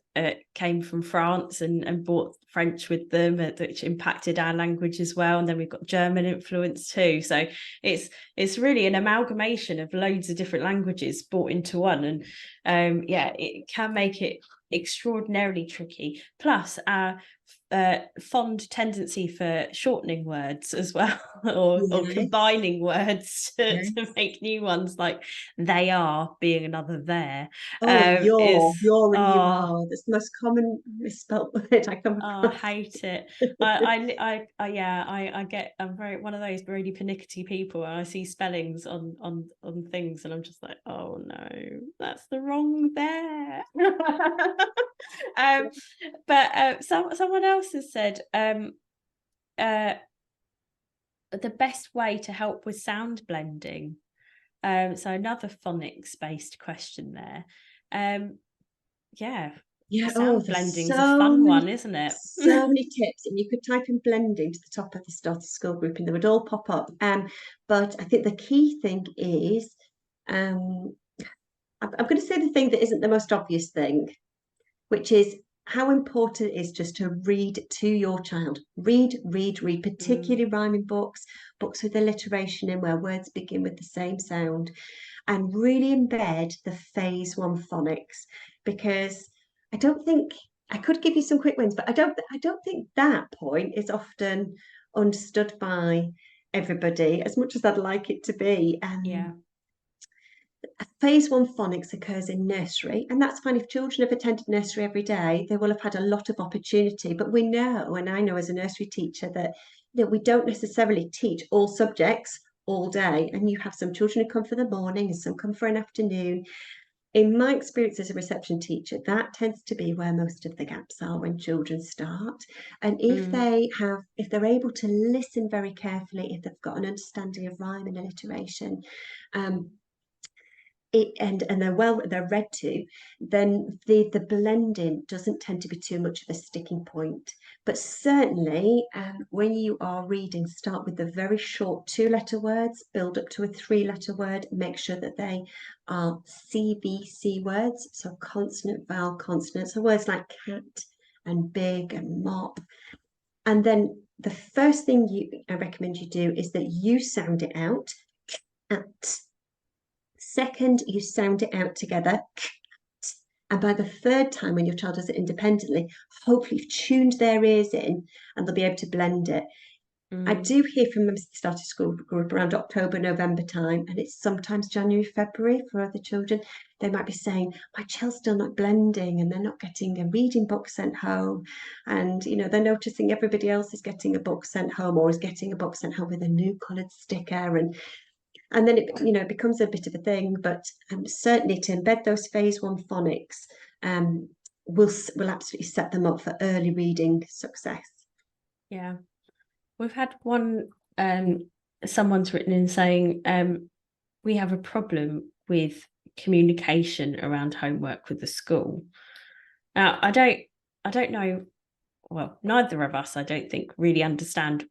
came from France and brought French with them, which impacted our language as well. And then we've got German influence too. So it's really an amalgamation of loads of different languages brought into one. And it can make it extraordinarily tricky. Plus our fond tendency for shortening words as well, or combining words to make new ones, like they are being another there. You're and you are. That's the most common misspelt word I come across. I hate it. I get, I'm very one of those really pernickety people, and I see spellings on things and I'm just like, oh no, that's the wrong there. But someone else has said the best way to help with sound blending. So another phonics based question there. Sound blending's a fun one, isn't it? So many tips, and you could type in blending to the top of the starter school group and they would all pop up. But I think the key thing is, I'm going to say the thing that isn't the most obvious thing, which is how important it is just to read to your child. Read, particularly rhyming books with alliteration in where words begin with the same sound, and really embed the phase 1 phonics, because I don't think I could give you some quick wins, but I don't think that point is often understood by everybody as much as I'd like it to be. Phase 1 phonics occurs in nursery, and that's fine. If children have attended nursery every day, they will have had a lot of opportunity. But we know, and I know as a nursery teacher, that we don't necessarily teach all subjects all day, and you have some children who come for the morning and some come for an afternoon. In my experience as a reception teacher, that tends to be where most of the gaps are when children start. And if they're able to listen very carefully, if they've got an understanding of rhyme and alliteration, and they're read to, then the blending doesn't tend to be too much of a sticking point. But certainly, when you are reading, start with the very short 2-letter words, build up to a 3-letter word. Make sure that they are CVC words, so consonant, vowel, consonant. So words like cat and big and mop. And then the first thing I recommend you do is that you sound it out. At. Second, you sound it out together. And by the third time, when your child does it independently, hopefully you've tuned their ears in and they'll be able to blend it. I do hear from members of the started school group around October, November time, and it's sometimes January, February for other children. They might be saying, my child's still not blending and they're not getting a reading book sent home. And, you know, they're noticing everybody else is getting a book sent home or is getting a book sent home with a new coloured sticker. And then it becomes a bit of a thing, but certainly to embed those phase 1 phonics will absolutely set them up for early reading success. Yeah, we've had one. Someone's written in saying we have a problem with communication around homework with the school. Now, I don't know. Well, neither of us, I don't think, really understand.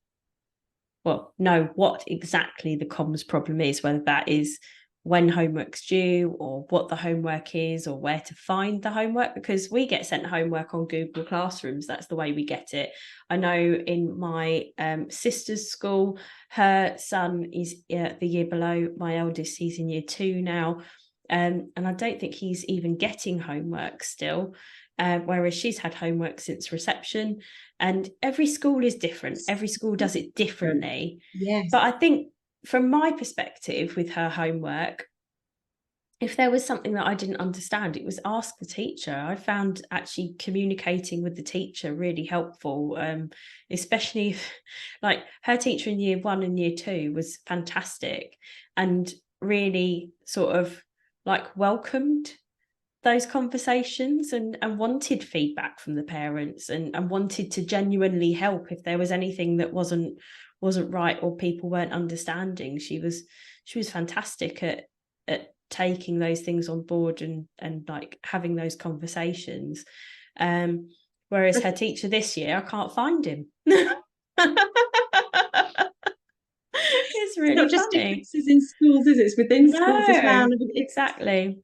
Well, know what exactly the comms problem is, whether that is when homework's due or what the homework is or where to find the homework, because we get sent homework on Google Classrooms. That's the way we get it. I know in my sister's school, her son is the year below my eldest. He's in year 2 now. And I don't think he's even getting homework still. Whereas she's had homework since reception, and every school is different. Every school does it differently. Yes. But I think from my perspective with her homework, if there was something that I didn't understand, it was ask the teacher. I found actually communicating with the teacher really helpful, especially if, like, her teacher in year 1 and year 2 was fantastic and really sort of like welcomed those conversations and wanted feedback from the parents and wanted to genuinely help if there was anything that wasn't right or people weren't understanding. She was fantastic at taking those things on board and like having those conversations. Whereas her teacher this year, I can't find him. It's really not just funny. differences in schools, is it? It's within schools as well. Exactly.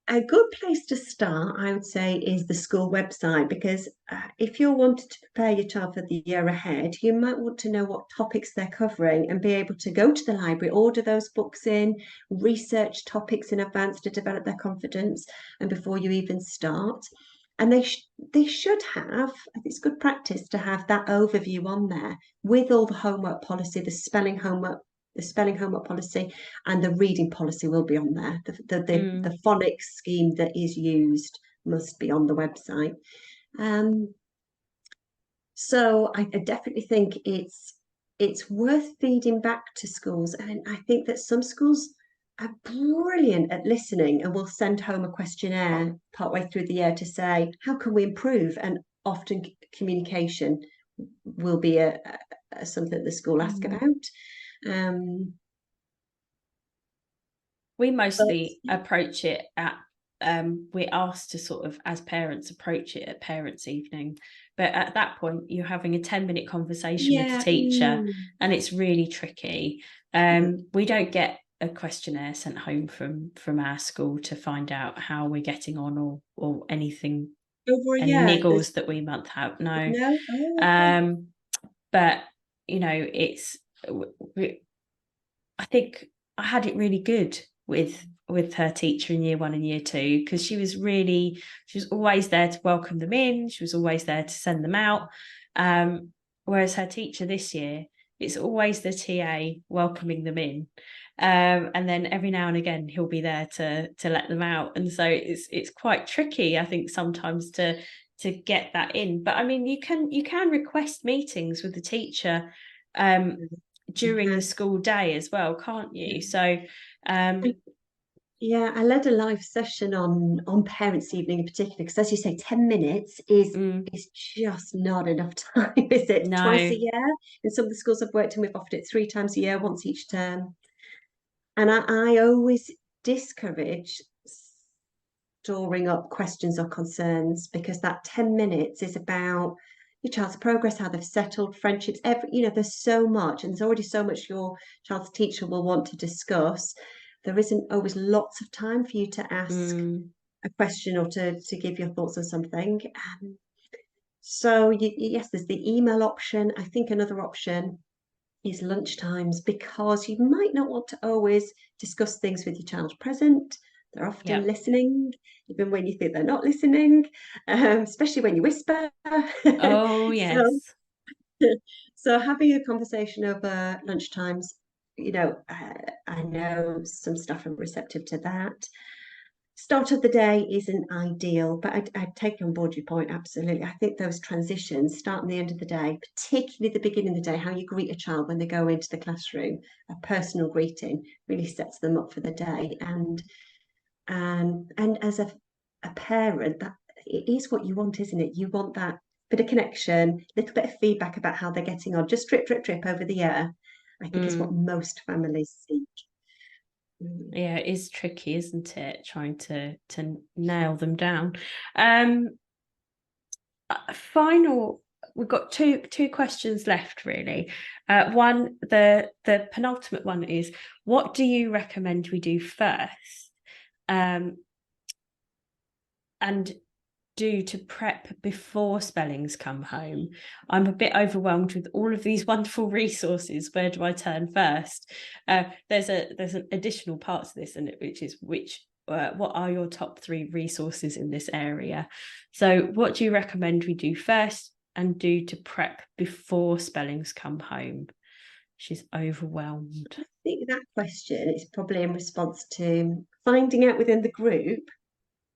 A good place to start, I would say, is the school website, because if you're wanting to prepare your child for the year ahead, you might want to know what topics they're covering and be able to go to the library, order those books in, research topics in advance to develop their confidence and before you even start. And they should have, I think it's good practice to have that overview on there with all the homework policy, the spelling homework policy, and the reading policy will be on there. The phonics scheme that is used must be on the website. So I definitely think it's worth feeding back to schools. And I think that some schools are brilliant at listening and will send home a questionnaire partway through the year to say, how can we improve? And often communication will be something that the school ask about. We mostly approach it at we're asked to sort of, as parents, approach it at parents' evening, but at that point you're having a 10-minute conversation with the teacher and it's really tricky. We don't get a questionnaire sent home from our school to find out how we're getting on or anything, any niggles that we might have. No. But you know, I think I had it really good with her teacher in year 1 and year 2, because she was always there to welcome them in. She was always there to send them out. Whereas her teacher this year, it's always the TA welcoming them in. And then every now and again he'll be there to let them out. And so it's quite tricky, I think, sometimes to get that in. But I mean, you can request meetings with the teacher during the school day as well, can't you? So yeah, I led a live session on parents' evening in particular, because as you say, 10 minutes is just not enough time, is it? No. Twice a year. In some of the schools I've worked in, we've offered it 3 times a year, once each term. And I always discourage storing up questions or concerns, because that 10 minutes is about your child's progress, how they've settled, friendships, there's so much, and there's already so much your child's teacher will want to discuss. There isn't always lots of time for you to ask a question or to give your thoughts on something. So yes, there's the email option. I think another option is lunchtimes, because you might not want to always discuss things with your child present. They're often listening, even when you think they're not listening, especially when you whisper. Oh, yes. So having a conversation over lunchtimes, I know some staff are receptive to that. Start of the day isn't ideal, but I take on board your point, absolutely. I think those transitions, start and the end of the day, particularly the beginning of the day, how you greet a child when they go into the classroom, a personal greeting really sets them up for the day. And as a parent, that it is what you want, isn't it? You want that bit of connection, little bit of feedback about how they're getting on, just drip, drip, drip over the year. I think is what most families seek. Yeah, it is tricky, isn't it? Trying to nail them down. Final, we've got two questions left, really. One, the penultimate one is, what do you recommend we do first? And do to prep before spellings come home? I'm a bit overwhelmed with all of these wonderful resources. Where do I turn first? There's an additional part to this, and which is what are your top 3 resources in this area? So what do you recommend we do first and do to prep before spellings come home? She's overwhelmed. I think that question is probably in response to finding out within the group,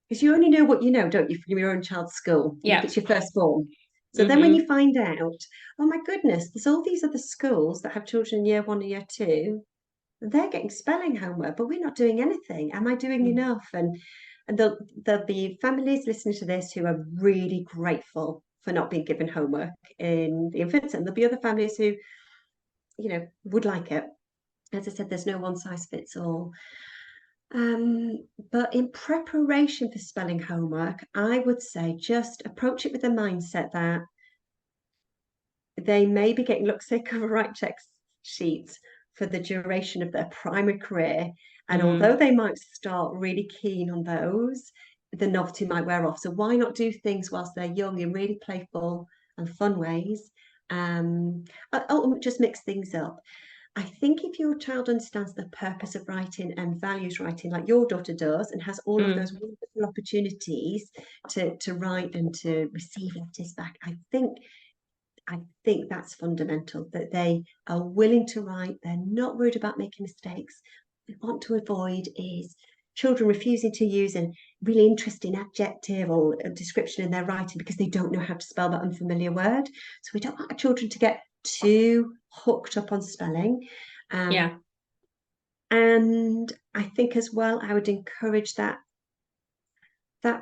because you only know what you know, don't you, from your own child's school, if it's your first form. So then when you find out, oh my goodness, there's all these other schools that have children in year 1 and year 2, and they're getting spelling homework, but we're not doing anything. Am I doing enough? And there'll be families listening to this who are really grateful for not being given homework in the infants, and there'll be other families who, would like it. As I said, there's no one size fits all. But in preparation for spelling homework, I would say just approach it with the mindset that they may be getting look-say, cover-right check sheets for the duration of their primary career. And although they might start really keen on those, the novelty might wear off. So why not do things whilst they're young in really playful and fun ways? Just mix things up. I think if your child understands the purpose of writing and values writing, like your daughter does, and has all of those wonderful opportunities to write and to receive letters back, I think that's fundamental, that they are willing to write. They're not worried about making mistakes. What we want to avoid is children refusing to use a really interesting adjective or a description in their writing because they don't know how to spell that unfamiliar word. So we don't want our children to get too hooked up on spelling. And I think as well, I would encourage that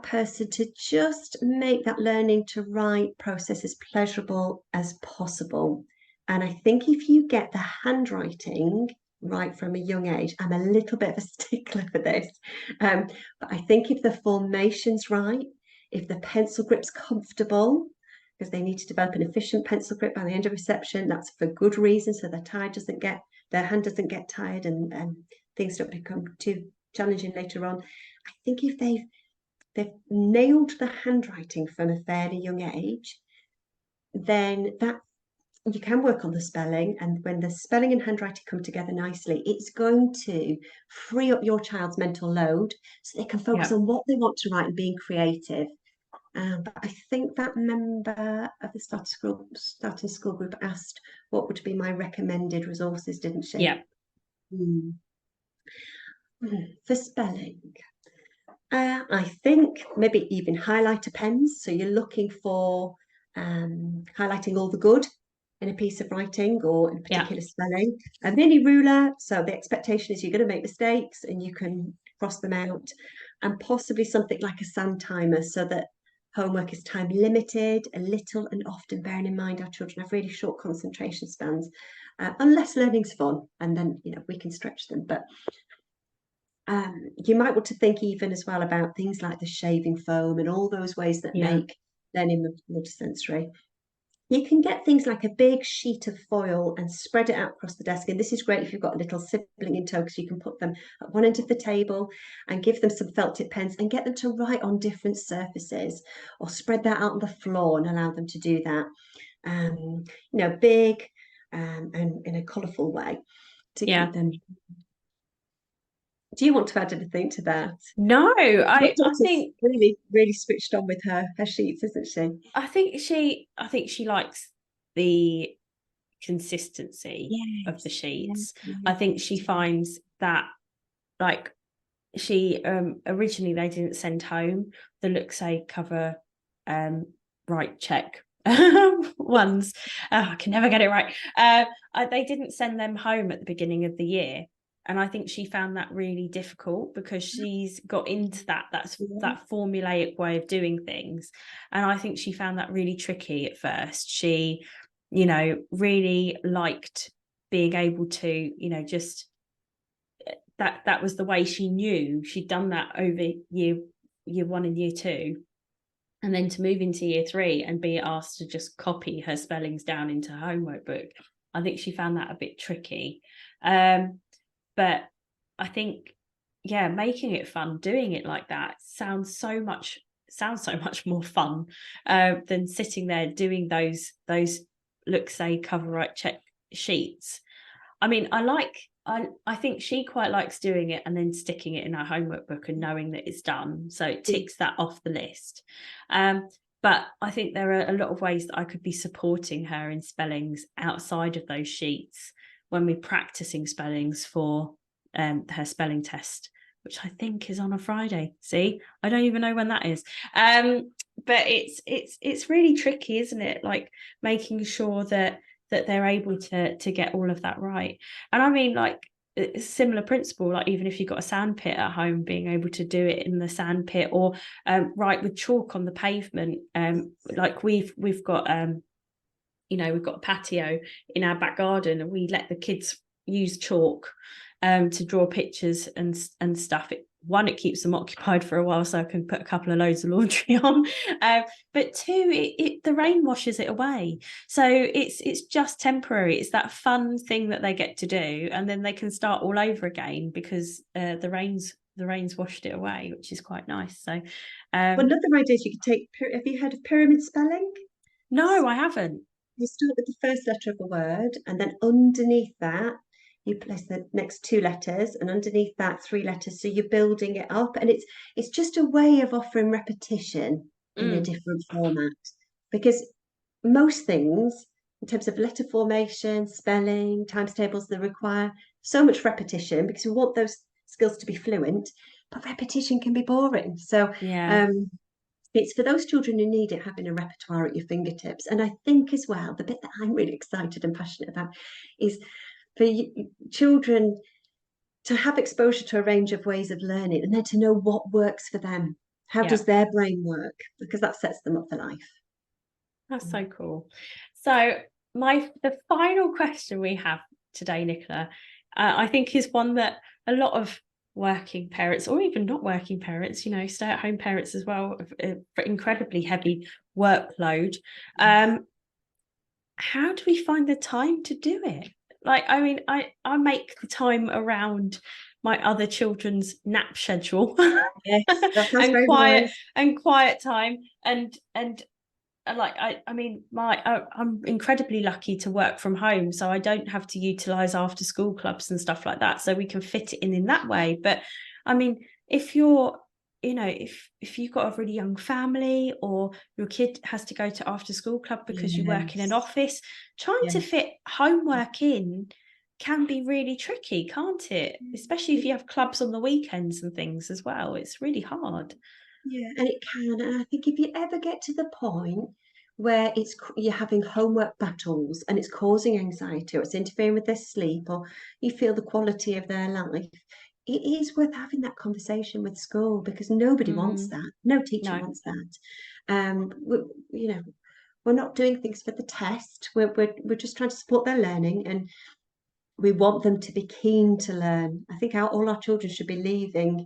person to just make that learning to write process as pleasurable as possible. And I think if you get the handwriting right from a young age, I'm a little bit of a stickler for this, but I think if the formation's right, if the pencil grip's comfortable, because they need to develop an efficient pencil grip by the end of reception, that's for good reason, so their hand doesn't get tired and things don't become too challenging later on. I think if they've nailed the handwriting from a fairly young age, then that you can work on the spelling. And when the spelling and handwriting come together nicely, it's going to free up your child's mental load so they can focus on what they want to write and being creative. But I think that member of the starting school group asked what would be my recommended resources, didn't she? Yeah. For spelling, I think maybe even highlighter pens. So you're looking for highlighting all the good in a piece of writing or in particular spelling. A mini ruler. So the expectation is you're going to make mistakes and you can cross them out. And possibly something like a sand timer so that homework is time limited, a little and often, bearing in mind our children have really short concentration spans, unless learning's fun, and then we can stretch them. But You might want to think even as well about things like the shaving foam and all those ways that Yeah. make learning multisensory. You can get things like a big sheet of foil and spread it out across the desk. And this is great if you've got a little sibling in tow, because you can put them at one end of the table and give them some felt tip pens and get them to write on different surfaces, or spread that out on the floor and allow them to do that. Big and in a colourful way to Yeah. keep them. Do you want to add anything to that? No, Your I daughter's think really, really switched on with her sheets, isn't she? I think she likes the consistency of the Yes, yes, sheets. I yes. think she finds that, like, she originally they didn't send home the look say cover right check ones. I can never get it right. They didn't send them home at the beginning of the year, and I think she found that really difficult because she's got into that formulaic way of doing things, and I think she found that really tricky at first. She, really liked being able to, just that was the way she knew. She'd done that over year 1 and year 2, and then to move into year 3 and be asked to just copy her spellings down into her homework book, I think she found that a bit tricky. But I think, yeah, making it fun, doing it like that sounds so much more fun than sitting there doing those look say cover right check sheets. I mean, I think she quite likes doing it and then sticking it in her homework book and knowing that it's done. So it ticks that off the list. But I think there are a lot of ways that I could be supporting her in spellings outside of those sheets when we're practicing spellings for her spelling test, which I think is on a Friday. See, I don't even know when that is. But it's really tricky, isn't it? Like making sure that they're able to get all of that right. And I mean, like, it's a similar principle, like even if you've got a sand pit at home, being able to do it in the sand pit, or write with chalk on the pavement. Like we've got we've got a patio in our back garden, and we let the kids use chalk to draw pictures and stuff. It keeps them occupied for a while, so I can put a couple of loads of laundry on. But 2, the rain washes it away, so it's just temporary. It's that fun thing that they get to do, and then they can start all over again because the rain's washed it away, which is quite nice. So, Well, another idea is you could take. Have you heard of pyramid spelling? no, I haven't. You start with the first letter of a word, and then underneath that, you place the next 2 letters, and underneath that, 3 letters. So you're building it up, and it's just a way of offering repetition in a different format. Because most things, in terms of letter formation, spelling, times tables, they require so much repetition because we want those skills to be fluent. But repetition can be boring. So Yeah. it's for those children who need it, having a repertoire at your fingertips. And I think as well, the bit that I'm really excited and passionate about is for children to have exposure to a range of ways of learning, and then to know what works for them. How Yeah. does their brain work? Because that sets them up for life. That's so cool. So the final question we have today, Nicola, I think is one that a lot of working parents, or even not working parents, stay-at-home parents as well, for incredibly heavy workload. How do we find the time to do it? Like, I mean, I make the time around my other children's nap schedule Yes, that sounds and very wise. quiet time, and like I mean I'm incredibly lucky to work from home, so I don't have to utilize after school clubs and stuff like that, so we can fit it in that way. But I mean, if you're if you've got a really young family, or your kid has to go to after school club because you work in an Yes, office, trying to yes. fit homework in can be really tricky, can't it? Especially if you have clubs on the weekends and things as well. It's really hard. Yeah, and it can. And I think if you ever get to the point where you're having homework battles and it's causing anxiety, or it's interfering with their sleep, or you feel the quality of their life, it is worth having that conversation with school, because nobody wants that. No teacher No. wants that. We, we're not doing things for the test. We're just trying to support their learning, and we want them to be keen to learn. I think all our children should be leaving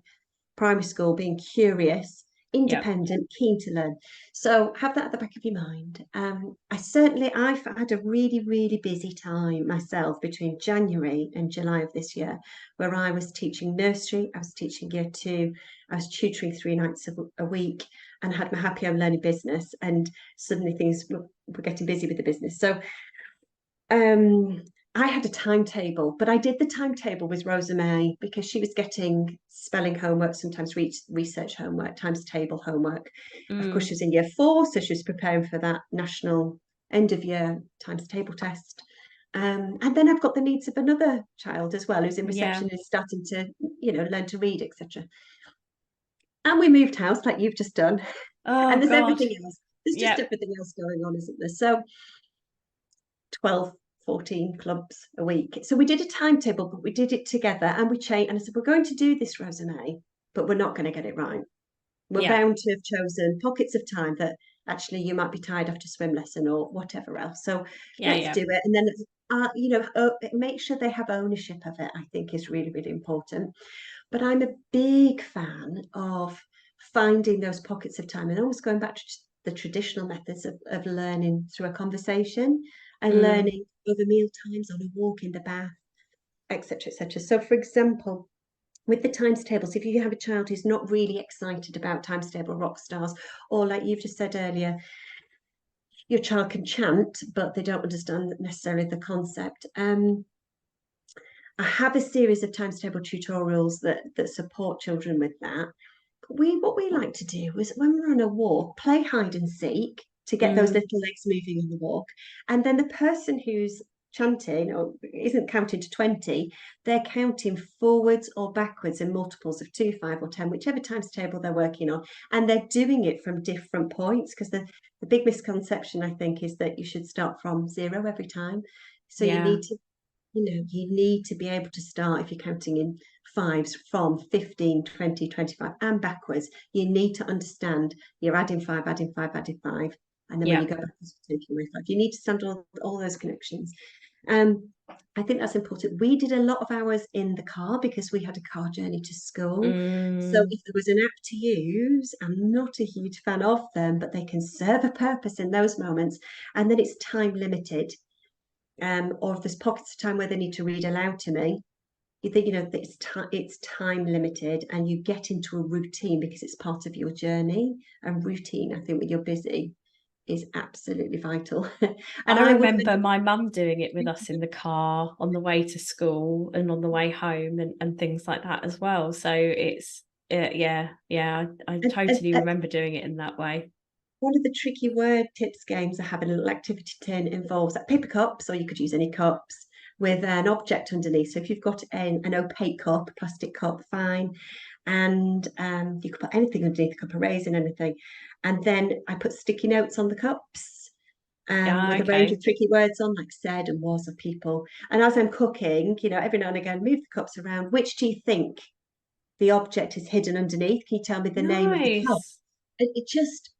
primary school being curious, Yeah. independent, keen to learn. So have that at the back of your mind. I've had a really, really busy time myself between January and July of this year, where I was teaching nursery, I was teaching year two, I was tutoring 3 nights a week, and had my Happy Home Learning business. And suddenly things were getting busy with the business. So um, I had a timetable, but I did the timetable with Rosa May because she was getting spelling homework, sometimes research homework, times table homework. Of course, she was in year four, so she was preparing for that national end of year times table test. And then I've got the needs of another child as well, who's in Yeah. reception and is starting to, learn to read, etc. And we moved house like you've just done, Oh and there's God. everything else. There's just Yeah. everything else going on, isn't there? So 12, 14 clubs a week. So we did a timetable, but we did it together and we changed. And I said, we're going to do this, Rosemary, but we're not going to get it right. We're Yeah. bound to have chosen pockets of time that actually you might be tired after swim lesson or whatever else. So Yeah. let's Yeah. do it. And then, make sure they have ownership of it, I think is really, really important. But I'm a big fan of finding those pockets of time and always going back to the traditional methods of learning through a conversation and learning over meal times, on a walk, in the bath, etc., etc. So, for example, with the times tables, if you have a child who's not really excited about times table rock stars, or like you've just said earlier, your child can chant, but they don't understand necessarily the concept. I have a series of times table tutorials that support children with that. What we like to do is when we're on a walk, play hide and seek to get those Mm. little legs moving on the walk. And then the person who's chanting or isn't counting to 20, they're counting forwards or backwards in multiples of 2, 5, or 10, whichever times table they're working on. And they're doing it from different points because the big misconception, I think, is that you should start from 0 every time. So you Yeah. need to you need to be able to start, if you're counting in fives, from 15, 20, 25 and backwards. You need to understand you're adding five, adding five, adding five. And then when Yeah. you go back, taking away five. You need to stand all those connections. I think that's important. We did a lot of hours in the car because we had a car journey to school. So Mm. if there was an app to use, I'm not a huge fan of them, but they can serve a purpose in those moments. And then it's time limited, or if there's pockets of time where they need to read aloud to me, you think, it's time limited and you get into a routine because it's part of your journey. And routine, I think, when you're busy is absolutely vital. And I I would remember my mum doing it with us in the car on the way to school and on the way home and things like that as well. So it's, yeah, I totally and remember doing it in that way. one of the tricky word tips games I have, a little activity tin, involves like paper cups, or you could use any cups with an object underneath. So if you've got an opaque cup, plastic cup, fine. And you could put anything underneath, a cup of raisin, anything. And then I put sticky notes on the cups, Yeah, with a range okay. of tricky words on, like said and was of people. And as I'm cooking, every now and again, move the cups around. Which do you think the object is hidden underneath? Can you tell me the name of the cup? Nice. It just,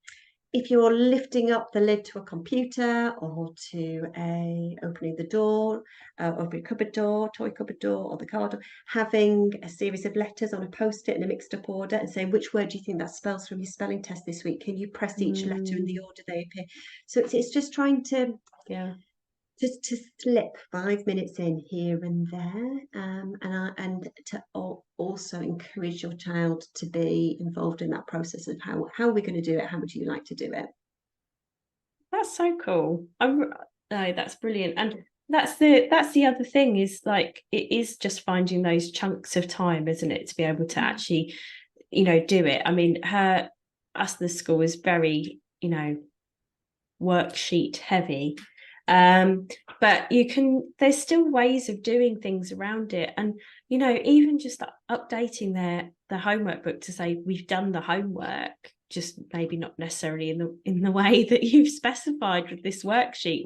if you're lifting up the lid to a computer or to a opening the door, opening a cupboard door, toy cupboard door, or the car door, having a series of letters on a post-it in a mixed up order and saying, which word do you think that spells from your spelling test this week? Can you press each letter in the Mm, order they appear? So it's just trying to yeah. just to slip 5 minutes in here and there, and to also encourage your child to be involved in that process of how are we going to do it? How would you like to do it? That's so cool. No, that's brilliant. And that's the other thing is like it is just finding those chunks of time, isn't it, to be able to actually, do it. I mean, the school is very, worksheet heavy. But there's still ways of doing things around it. And, even just updating the homework book to say we've done the homework, just maybe not necessarily in the way that you've specified with this worksheet.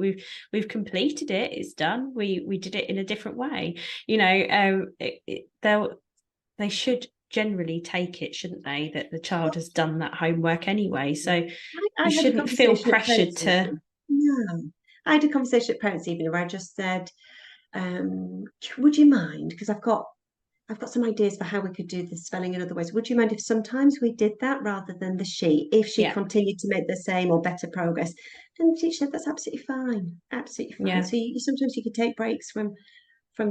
We've completed it, it's done. We did it in a different way. They should generally take it, shouldn't they, that the child has done that homework anyway. So I you had a shouldn't feel conversation at pressured parents' to. evening. No, I had a conversation at parents' evening where I just said, would you mind, because I've got some ideas for how we could do the spelling in other ways. Would you mind if sometimes we did that rather than the she, if she Yeah. continued to make the same or better progress? And she said that's absolutely fine, absolutely fine. Yeah. So sometimes you could take breaks from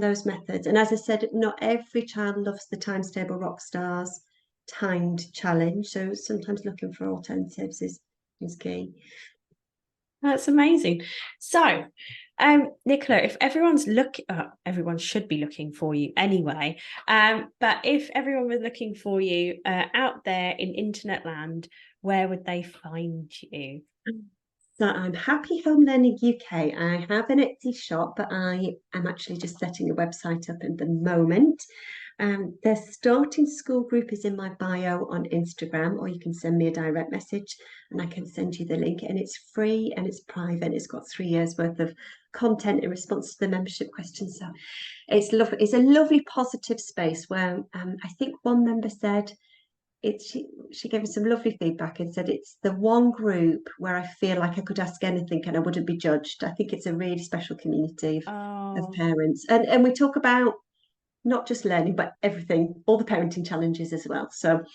those methods. And as I said, not every child loves the Times Table Rockstars timed challenge. So sometimes looking for alternatives is key. That's amazing. So, Nicola, if everyone should be looking for you anyway. But if everyone was looking for you out there in internet land, where would they find you? So I'm Happy Home Learning UK. I have an Etsy shop, but I am actually just setting a website up at the moment. The Starting School group is in my bio on Instagram, or you can send me a direct message and I can send you the link. And it's free and it's private. It's got 3 years worth of content in response to the membership questions. So it's lovely. It's a lovely, positive space where I think one member said, she gave me some lovely feedback and said it's the one group where I feel like I could ask anything and I wouldn't be judged. I think it's a really special community of parents. And we talk about not just learning, but everything, all the parenting challenges as well. So it's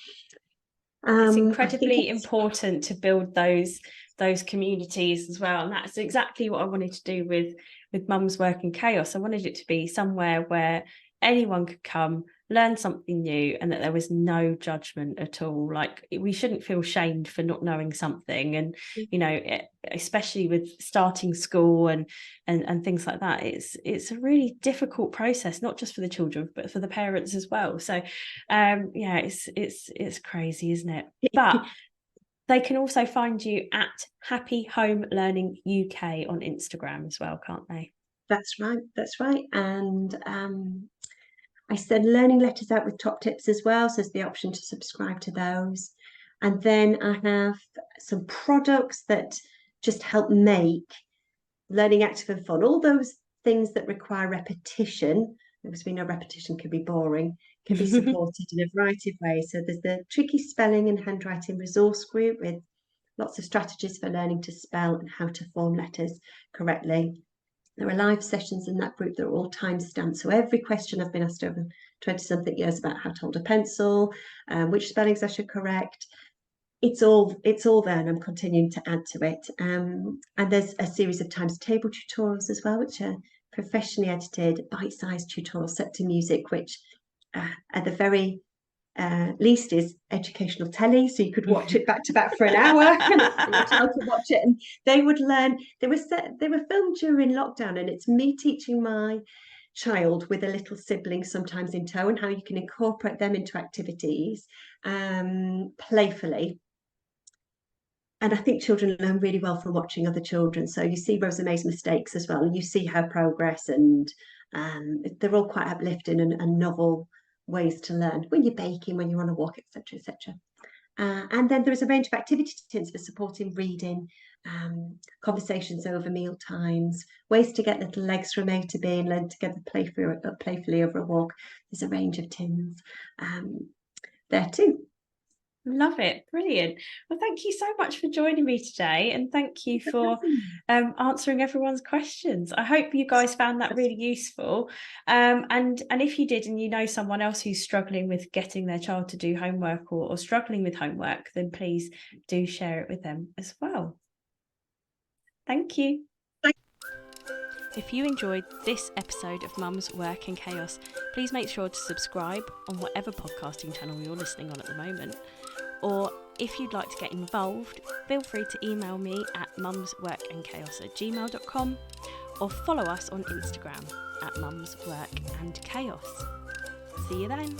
I think incredibly important to build those communities as well. And that's exactly what I wanted to do with Mum's Work in Chaos. I wanted it to be somewhere where anyone could come, learn something new, and that there was no judgment at all. Like, we shouldn't feel shamed for not knowing something. And especially with starting school and things like that, it's a really difficult process, not just for the children but for the parents as well. So it's crazy, isn't it? But they can also find you at HappyHomeLearning UK on Instagram as well, can't they? That's right. And I send learning letters out with top tips as well, so there's the option to subscribe to those. And then I have some products that just help make learning active and fun. All those things that require repetition, because we know repetition can be boring, can be supported in a variety of ways. So there's the tricky spelling and handwriting resource group with lots of strategies for learning to spell and how to form letters correctly. There are live sessions in that group that are all time stamped. So every question I've been asked over 20-something years about how to hold a pencil, which spellings I should correct, it's all there, and I'm continuing to add to it. And there's a series of times table tutorials as well, which are professionally edited, bite-sized tutorials set to music, which at the very least is educational telly, so you could watch it back to back for an hour and your child could watch it and they would learn. They were filmed during lockdown, and it's me teaching my child with a little sibling sometimes in tow, and how you can incorporate them into activities playfully. And I think children learn really well from watching other children. So you see Rosa May's mistakes as well, and you see her progress, and they're all quite uplifting and novel ways to learn when you're baking, when you're on a walk, etc., etc. And then there is a range of activity tips for supporting reading, conversations over meal times, ways to get little legs from A to B and learn together playfully over a walk. There's a range of tins there too. Love it. Brilliant. Well, thank you so much for joining me today, and thank you for answering everyone's questions. I hope you guys found that really useful. And if you did, and you know someone else who's struggling with getting their child to do homework or struggling with homework, then please do share it with them as well. Thank you. If you enjoyed this episode of Mum's Work in Chaos, please make sure to subscribe on whatever podcasting channel you're listening on at the moment. Or if you'd like to get involved, feel free to email me at mumsworkandchaos@gmail.com or follow us on Instagram at mumsworkandchaos. See you then.